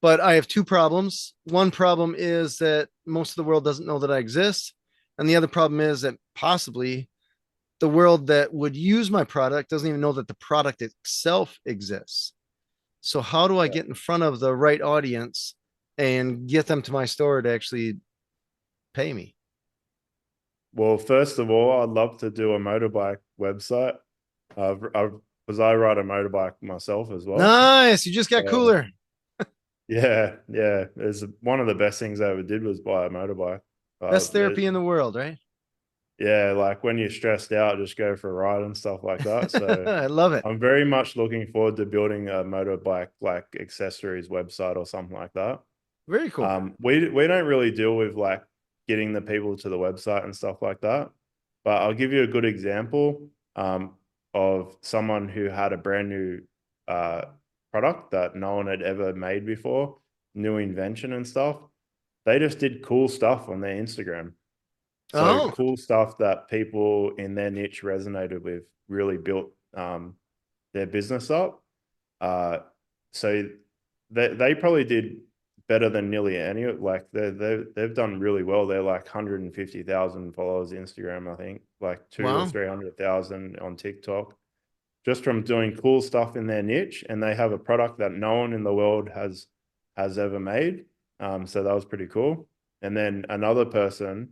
[SPEAKER 2] But I have two problems. One problem is that most of the world doesn't know that I exist. And the other problem is that possibly the world that would use my product doesn't even know that the product itself exists. So, how do I
[SPEAKER 1] yeah.
[SPEAKER 2] get in front of the right audience and get them to my store to actually pay me?
[SPEAKER 1] Well, first of all, I'd love to do a motorbike website. Because I ride a motorbike myself as well.
[SPEAKER 2] Nice. You just got
[SPEAKER 1] So
[SPEAKER 2] cooler.
[SPEAKER 1] yeah, yeah. It's one of the best things I ever did was buy a motorbike.
[SPEAKER 2] Best
[SPEAKER 1] There's
[SPEAKER 2] therapy in the world, right?
[SPEAKER 1] Yeah, like when you're stressed out, just go for a ride and stuff like that. So
[SPEAKER 2] I love it.
[SPEAKER 1] I'm very much looking forward to building a motorbike like accessories website or something like that.
[SPEAKER 2] Very cool.
[SPEAKER 1] We don't really deal with like getting the people to the website and stuff like that. But I'll give you a good example of someone who had a brand new uh, product that no one had ever made before, new invention and stuff. They just did cool stuff on their Instagram. So
[SPEAKER 2] Oh,
[SPEAKER 1] cool stuff that people in their niche resonated with really built their business up. Uh, so they probably did better than nearly any. Like they've done really well. They're like 150,000 followers Instagram, I think, like two or
[SPEAKER 2] wow.
[SPEAKER 1] 300,000 on TikTok, just from doing cool stuff in their niche. And they have a product that no one in the world has ever made. So that was pretty cool. And then another person,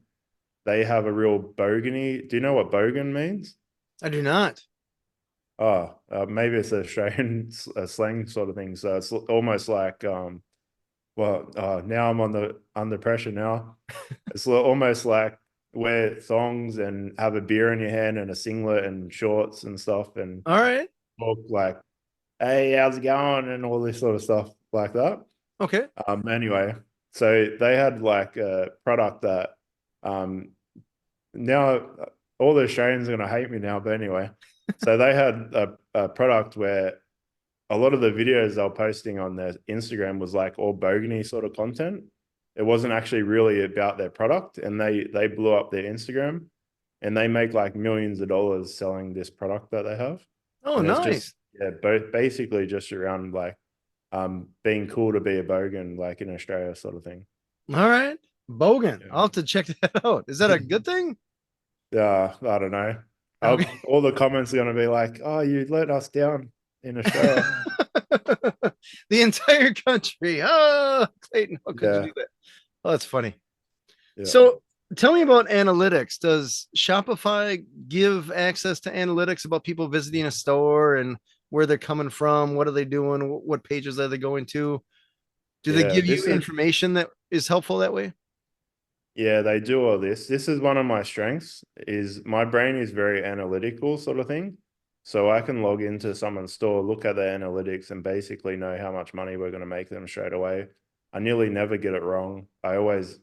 [SPEAKER 1] they have a real bogany. Do you know what bogan means?
[SPEAKER 2] I do not.
[SPEAKER 1] Oh, maybe it's an Australian slang sort of thing. So it's almost like, well, now I'm under pressure now. It's almost like wear thongs and have a beer in your hand and a singlet and shorts and stuff and
[SPEAKER 2] All right.
[SPEAKER 1] talk like, "Hey, how's it going?" and all this sort of stuff like that.
[SPEAKER 2] Okay.
[SPEAKER 1] Anyway, so they had like a product that, um, now all the Australians are going to hate me now, but anyway, so they had a product where a lot of the videos they were posting on their Instagram was like all bogany sort of content. It wasn't actually really about their product, and they blew up their Instagram, and they make like millions of dollars selling this product that they have.
[SPEAKER 2] Oh,
[SPEAKER 1] And it's just,
[SPEAKER 2] nice.
[SPEAKER 1] yeah, both basically just around like being cool to be a bogan like in Australia sort of thing.
[SPEAKER 2] All right. Bogan. I'll
[SPEAKER 1] Yeah.
[SPEAKER 2] have to check that out. Is that a good thing?
[SPEAKER 1] Yeah, I don't know.
[SPEAKER 2] Okay.
[SPEAKER 1] All the comments are going to be like, "Oh, you let us down in Australia."
[SPEAKER 2] The entire country. Oh, Clayton, how could you
[SPEAKER 1] Yeah,
[SPEAKER 2] do that? Oh, that's funny.
[SPEAKER 1] yeah,
[SPEAKER 2] So tell me about analytics. Does Shopify give access to analytics about people visiting a store and where they're coming from? What are they doing? What pages are they going to? Do they
[SPEAKER 1] yeah.
[SPEAKER 2] give you information that is helpful that way?
[SPEAKER 1] Yeah, they do all this. This is one of my strengths, is my brain is very analytical sort of thing. So I can log into someone's store, look at their analytics and basically know how much money we're going to make them straight away. I nearly never get it wrong. I always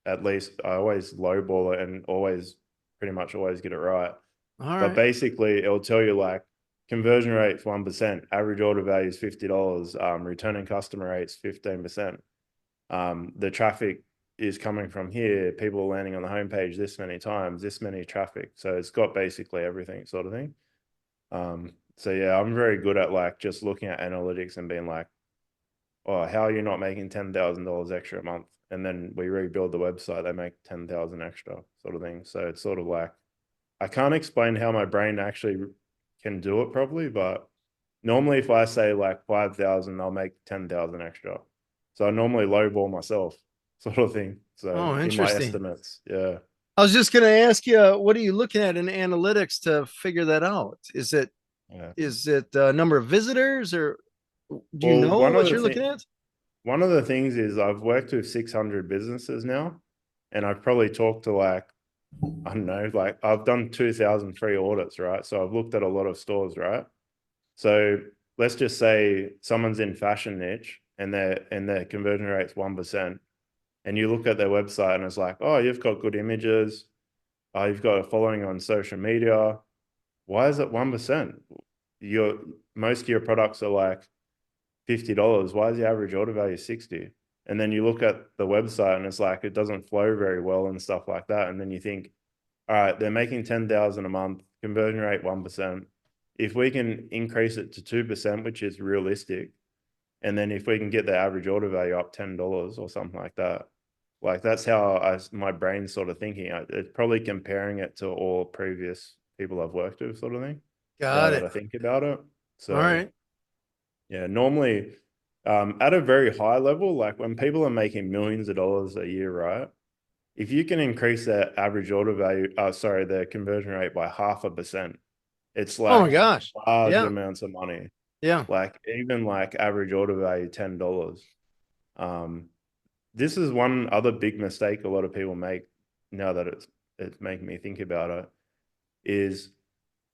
[SPEAKER 1] lowball it and always pretty much always get it right.
[SPEAKER 2] All
[SPEAKER 1] But
[SPEAKER 2] right.
[SPEAKER 1] basically it'll tell you like conversion rate 1%, average order value is $50, returning customer rates 15%. The traffic is coming from here, people are landing on the homepage this many times, this many traffic. So it's got basically everything sort of thing. So yeah, I'm very good at like just looking at analytics and being like, "Oh, how are you not making $10,000 extra a month?" And then we rebuild the website, they make 10,000 extra sort of thing. So it's sort of like, I can't explain how my brain actually can do it properly, but normally if I say like 5,000, I'll make 10,000 extra. So I normally lowball myself sort of thing. So
[SPEAKER 2] Oh,
[SPEAKER 1] in my
[SPEAKER 2] interesting.
[SPEAKER 1] estimates, yeah.
[SPEAKER 2] I was just going to ask you, what are you looking at in analytics to figure that out?
[SPEAKER 1] Yeah.
[SPEAKER 2] Is it number of visitors, or do you
[SPEAKER 1] Well,
[SPEAKER 2] know what you're looking at?
[SPEAKER 1] one of the things is I've worked with 600 businesses now, and I've probably talked to like, I don't know, like I've done 2,000 free audits, right? So I've looked at a lot of stores, right? So let's just say someone's in fashion niche and their conversion rate's 1%, and you look at their website and it's like, oh, you've got good images, you've got a following on social media. Why is it 1%? Your most of your products are like $50. Why is the average order value 60? And then you look at the website and it's like it doesn't flow very well and stuff like that. And then you think, all right, they're making 10,000 a month, conversion rate 1%. If we can increase it to 2%, which is realistic, and then if we can get the average order value up $10 or something like that, like that's how my brain's sort of thinking. It's probably comparing it to all previous people I've worked with, sort of thing. Now
[SPEAKER 2] Got
[SPEAKER 1] that
[SPEAKER 2] it.
[SPEAKER 1] I think about it,
[SPEAKER 2] All
[SPEAKER 1] so
[SPEAKER 2] right.
[SPEAKER 1] yeah, normally, at a very high level, like when people are making millions of dollars a year, right? If you can increase their average order value, sorry, their conversion rate by 0.5%, it's
[SPEAKER 2] Oh my
[SPEAKER 1] like
[SPEAKER 2] gosh.
[SPEAKER 1] large
[SPEAKER 2] Yeah.
[SPEAKER 1] amounts of money.
[SPEAKER 2] Yeah.
[SPEAKER 1] Like even like average order value $10. Um, this is one other big mistake a lot of people make now that it's it's making me think about it, is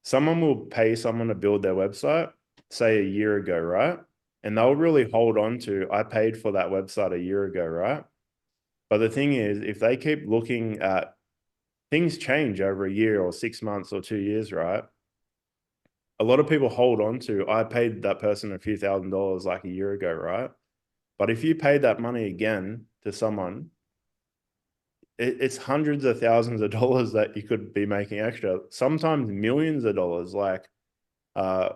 [SPEAKER 1] someone will pay someone to build their website, say a year ago, right? And they'll really hold on to, I paid for that website a year ago, right? But the thing is, if they keep looking at things change over a year or 6 months or 2 years, right? A lot of people hold on to, I paid that person a few $1,000s like a year ago, right? But if you paid that money again to someone, it's hundreds of thousands of dollars that you could be making extra, sometimes millions of dollars. Like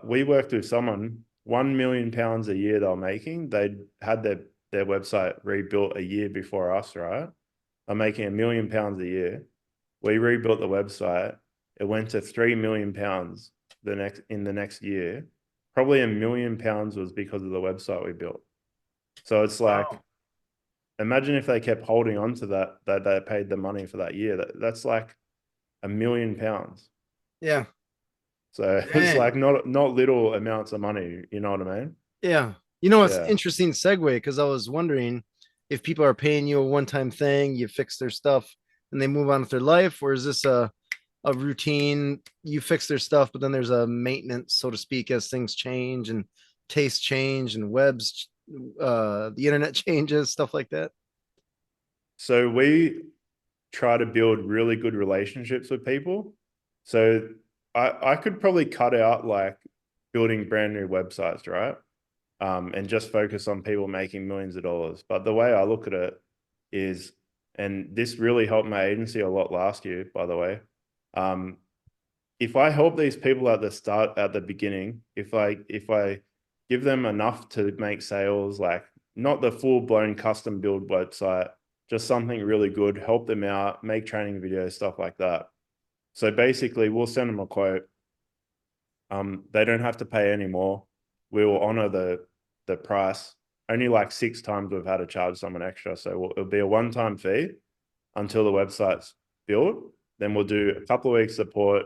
[SPEAKER 1] we worked with someone, £1 million a year they're making. They had their website rebuilt a year before us, right? I'm making £1 million a year. We rebuilt the website. It went to £3 million in the next year. Probably £1 million was because of the website we built. So it's like, imagine if they kept holding on to that they paid the money for that year. That's like £1 million.
[SPEAKER 2] Yeah.
[SPEAKER 1] So it's
[SPEAKER 2] Dang.
[SPEAKER 1] like not little amounts of money. You know what I mean?
[SPEAKER 2] Yeah. You know, it's
[SPEAKER 1] Yeah.
[SPEAKER 2] interesting segue because I was wondering if people are paying you a one-time thing, you fix their stuff and they move on with their life, or is this a routine? You fix their stuff, but then there's a maintenance, so to speak, as things change and tastes change and the internet changes, stuff like that.
[SPEAKER 1] So we try to build really good relationships with people. So I could probably cut out like building brand new websites, right? And just focus on people making millions of dollars. But the way I look at it is, and this really helped my agency a lot last year, by the way. Um, if I help these people at the start, at the beginning, if I give them enough to make sales, like not the full blown custom build website, just something really good, help them out, make training videos, stuff like that. So basically, we'll send them a quote. They don't have to pay any more. We will honor the price. Only like 6 times we've had to charge someone extra. So it'll be a one-time fee until the website's built. Then we'll do a couple of weeks support.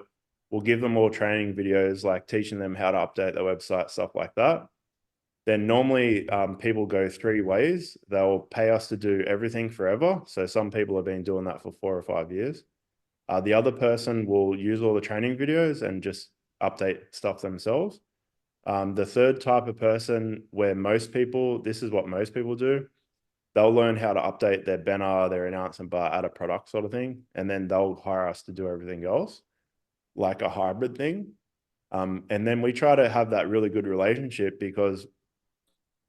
[SPEAKER 1] We'll give them all training videos, like teaching them how to update the website, stuff like that. Then normally people go 3 ways. They'll pay us to do everything forever. So some people have been doing that for 4 or 5 years. The other person will use all the training videos and just update stuff themselves. The third type of person, where this is what most people do, they'll learn how to update their banner, their announcement bar, add a product sort of thing, and then they'll hire us to do everything else, like a hybrid thing. And then we try to have that really good relationship, because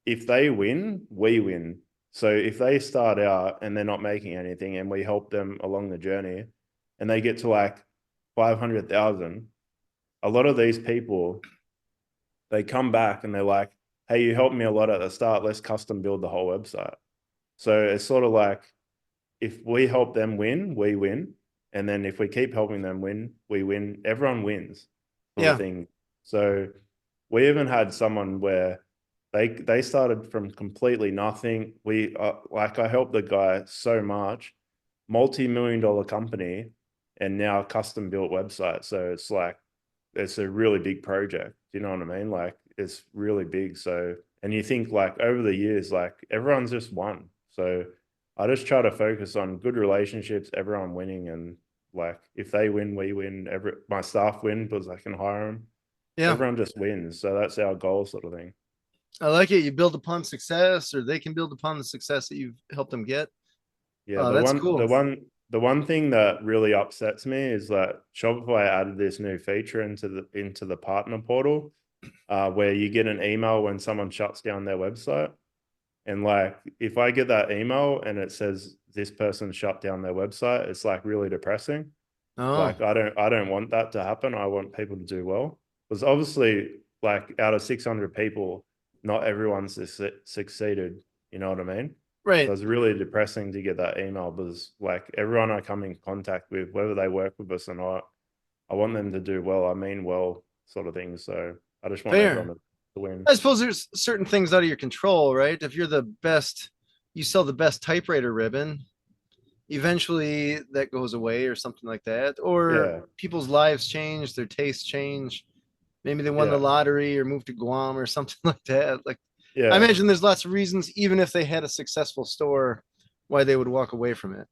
[SPEAKER 1] if they win, we win. So if they start out and they're not making anything and we help them along the journey and they get to like 500,000, a lot of these people, they come back and they're like, hey, you helped me a lot at the start. Let's custom build the whole website. So it's sort of like, if we help them win, we win. And then if we keep helping them win, we win. Everyone wins sort of
[SPEAKER 2] Yeah.
[SPEAKER 1] thing. So we even had someone where they started from completely nothing. I helped the guy so much, multi-million-dollar company, and now custom built website. So it's like, it's a really big project. You know what I mean? Like, it's really big. So, and you think like over the years, like everyone's just won. So I just try to focus on good relationships, everyone winning, and like if they win, we win. My staff win because I can hire them.
[SPEAKER 2] Yeah.
[SPEAKER 1] Everyone just wins. So that's our goal, sort of thing.
[SPEAKER 2] I like it. You build upon success, or they can build upon the success that you've helped them get.
[SPEAKER 1] Yeah, the
[SPEAKER 2] That's
[SPEAKER 1] one the
[SPEAKER 2] cool.
[SPEAKER 1] one the one thing that really upsets me is that Shopify added this new feature into the partner portal, where you get an email when someone shuts down their website. And like, if I get that email and it says this person shut down their website, it's like really depressing.
[SPEAKER 2] Oh,
[SPEAKER 1] Like, I don't want that to happen. I want people to do well. Because obviously, like out of 600 people, not everyone's succeeded. You know what I mean? So
[SPEAKER 2] right.
[SPEAKER 1] it's really depressing to get that email, because like everyone I come in contact with, whether they work with us or not, I want them to do well. I mean well, sort of thing. So I just want everyone
[SPEAKER 2] Fair.
[SPEAKER 1] to win.
[SPEAKER 2] I suppose there's certain things out of your control, right? If you're the best, you sell the best typewriter ribbon, eventually that goes away or something like that. Or
[SPEAKER 1] Yeah,
[SPEAKER 2] people's lives change, their tastes change. Maybe they won the
[SPEAKER 1] yeah,
[SPEAKER 2] lottery or moved to Guam or something like that. Like, I
[SPEAKER 1] yeah.
[SPEAKER 2] imagine there's lots of reasons, even if they had a successful store, why they would walk away from it.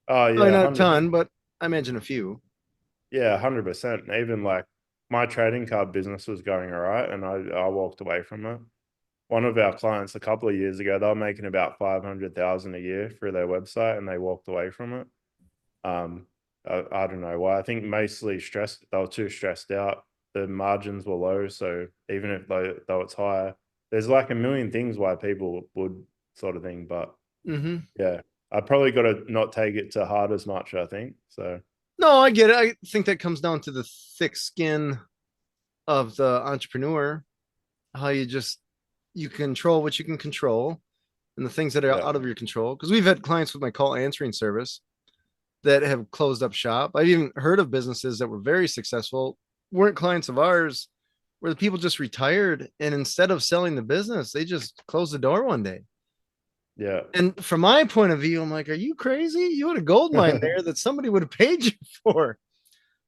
[SPEAKER 1] Oh
[SPEAKER 2] Probably
[SPEAKER 1] yeah,
[SPEAKER 2] not a
[SPEAKER 1] 100.
[SPEAKER 2] ton, but I imagine a few.
[SPEAKER 1] Yeah, 100%. Even like my trading card business was going all right, and I walked away from it. One of our clients a couple of years ago, they were making about 500,000 a year through their website, and they walked away from it. Um, I don't know why. I think mostly stressed. They were too stressed out. The margins were low, so even if though it's higher, there's like a million things why people would sort of thing. But
[SPEAKER 2] Mm-hmm.
[SPEAKER 1] yeah, I probably got to not take it to heart as much, I think. So
[SPEAKER 2] No, I get it. I think that comes down to the thick skin of the entrepreneur, how you control what you can control and the things that are
[SPEAKER 1] yeah,
[SPEAKER 2] out of your control. Because we've had clients with my call answering service that have closed up shop. I've even heard of businesses that were very successful, weren't clients of ours, where the people just retired and instead of selling the business, they just closed the door one day.
[SPEAKER 1] yeah,
[SPEAKER 2] And from my point of view, I'm like, are you crazy? You had a gold mine there that somebody would have paid you for.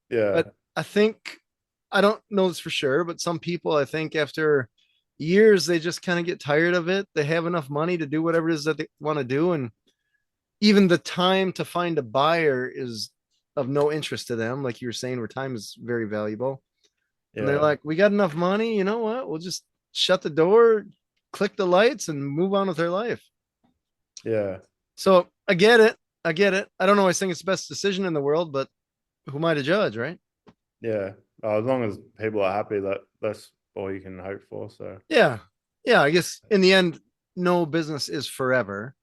[SPEAKER 1] yeah,
[SPEAKER 2] But I think, I don't know this for sure, but some people, I think after years, they just kind of get tired of it. They have enough money to do whatever it is that they want to do. And even the time to find a buyer is of no interest to them. Like you were saying, where time is very valuable. And they're
[SPEAKER 1] yeah,
[SPEAKER 2] like, we got enough money. You know what? We'll just shut the door, click the lights, and move on with their life.
[SPEAKER 1] yeah,
[SPEAKER 2] So I get it. I get it. I don't always think it's the best decision in the world, but who am I to judge, right?
[SPEAKER 1] yeah. As long as people are happy, that's all you can hope for. So
[SPEAKER 2] Yeah. Yeah. I guess in the end, no business is forever.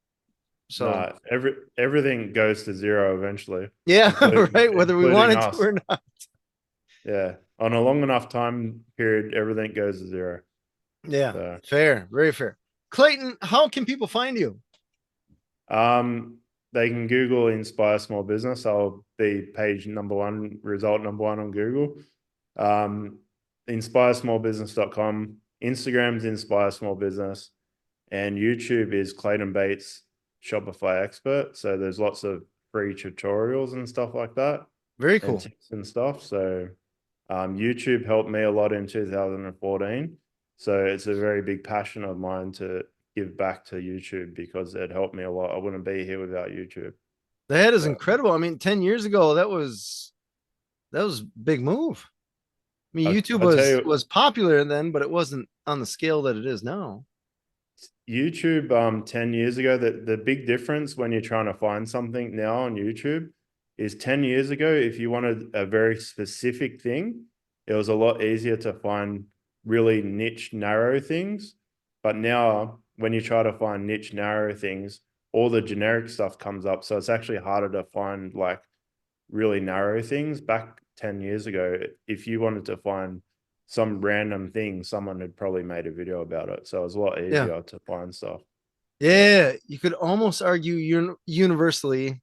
[SPEAKER 2] So
[SPEAKER 1] no, everything goes to zero eventually,
[SPEAKER 2] yeah,
[SPEAKER 1] including
[SPEAKER 2] right. Whether we want
[SPEAKER 1] including
[SPEAKER 2] it to
[SPEAKER 1] us.
[SPEAKER 2] or not.
[SPEAKER 1] Yeah, on a long enough time period, everything goes to zero.
[SPEAKER 2] Yeah.
[SPEAKER 1] So,
[SPEAKER 2] Fair. Very fair. Clayton, how can people find you?
[SPEAKER 1] they can Google Inspire Small Business. I'll be page number one, result number one on Google. InspireSmallBusiness.com. Instagram's Inspire Small Business, and YouTube is Clayton Bates Shopify Expert. So there's lots of free tutorials and stuff like that,
[SPEAKER 2] Very
[SPEAKER 1] and
[SPEAKER 2] cool.
[SPEAKER 1] tips and stuff. So YouTube helped me a lot in 2014. So it's a very big passion of mine to give back to YouTube because it helped me a lot. I wouldn't be here without YouTube.
[SPEAKER 2] That is
[SPEAKER 1] So
[SPEAKER 2] incredible. I mean, 10 years ago, that was a big move. I mean, YouTube
[SPEAKER 1] I tell
[SPEAKER 2] was
[SPEAKER 1] you,
[SPEAKER 2] popular then, but it wasn't on the scale that it is now.
[SPEAKER 1] YouTube 10 years ago, the big difference when you're trying to find something now on YouTube is 10 years ago, if you wanted a very specific thing, it was a lot easier to find really niche, narrow things. But now when you try to find niche, narrow things, all the generic stuff comes up. So it's actually harder to find like really narrow things. Back 10 years ago, if you wanted to find some random thing, someone had probably made a video about it. So it was a lot
[SPEAKER 2] Yeah.
[SPEAKER 1] easier to find stuff.
[SPEAKER 2] Yeah. You could almost argue universally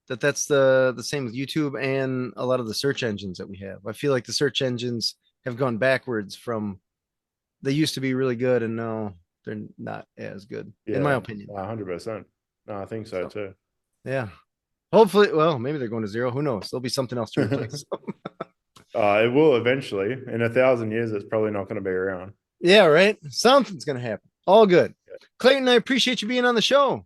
[SPEAKER 2] that that's the same with YouTube and a lot of the search engines that we have. I feel like the search engines have gone backwards from they used to be really good and now they're not as good, in my
[SPEAKER 1] Yeah,
[SPEAKER 2] opinion.
[SPEAKER 1] 100%. No, I think so
[SPEAKER 2] So
[SPEAKER 1] too.
[SPEAKER 2] yeah. Hopefully, well, maybe they're going to zero. Who knows? There'll be something else to replace.
[SPEAKER 1] It will eventually. In 1,000 years, it's probably not going to be around.
[SPEAKER 2] Yeah, right. Something's gonna happen. All good. Clayton, I appreciate you being on the show.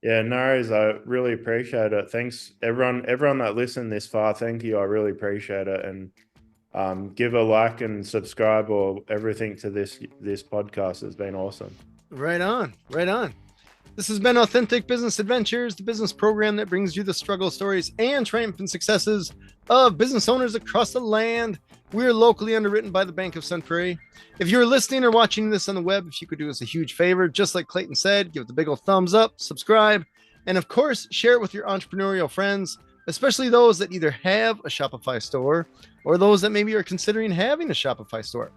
[SPEAKER 1] Yeah, no worries. I really appreciate it. Thanks, everyone that listened this far. Thank you. I really appreciate it. And give a like and subscribe or everything to this podcast has been awesome.
[SPEAKER 2] Right on. Right on. This has been Authentic Business Adventures, the business program that brings you the struggle stories and triumphant successes of business owners across the land. We're locally underwritten by the Bank of Sun Prairie. If you're listening or watching this on the web, if you could do us a huge favor, just like Clayton said, give it the big old thumbs up, subscribe, and of course, share it with your entrepreneurial friends, especially those that either have a Shopify store or those that maybe are considering having a Shopify store.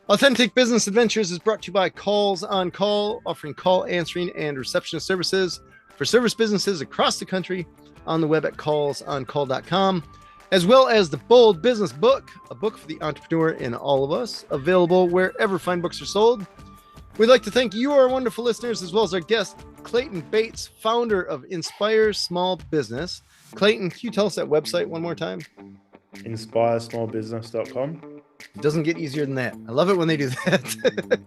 [SPEAKER 2] Authentic Business Adventures is brought to you by Calls on Call, offering call answering and receptionist services for service businesses across the country on the web at callsoncall.com, as well as the Bold Business Book, a book for the entrepreneur in all of us, available wherever fine books are sold. We'd like to thank you, our wonderful listeners, as well as our guest, Clayton Bates, founder of Inspire Small Business. Clayton, can you tell us that website one more time?
[SPEAKER 1] InspireSmallBusiness.com.
[SPEAKER 2] It doesn't get easier than that. I love it when they do that.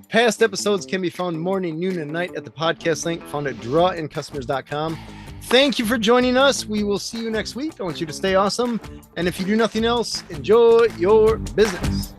[SPEAKER 2] Past episodes can be found morning, noon, and night at the podcast link found at drawincustomers.com. Thank you for joining us. We will see you next week. I want you to stay awesome. And if you do nothing else, enjoy your business.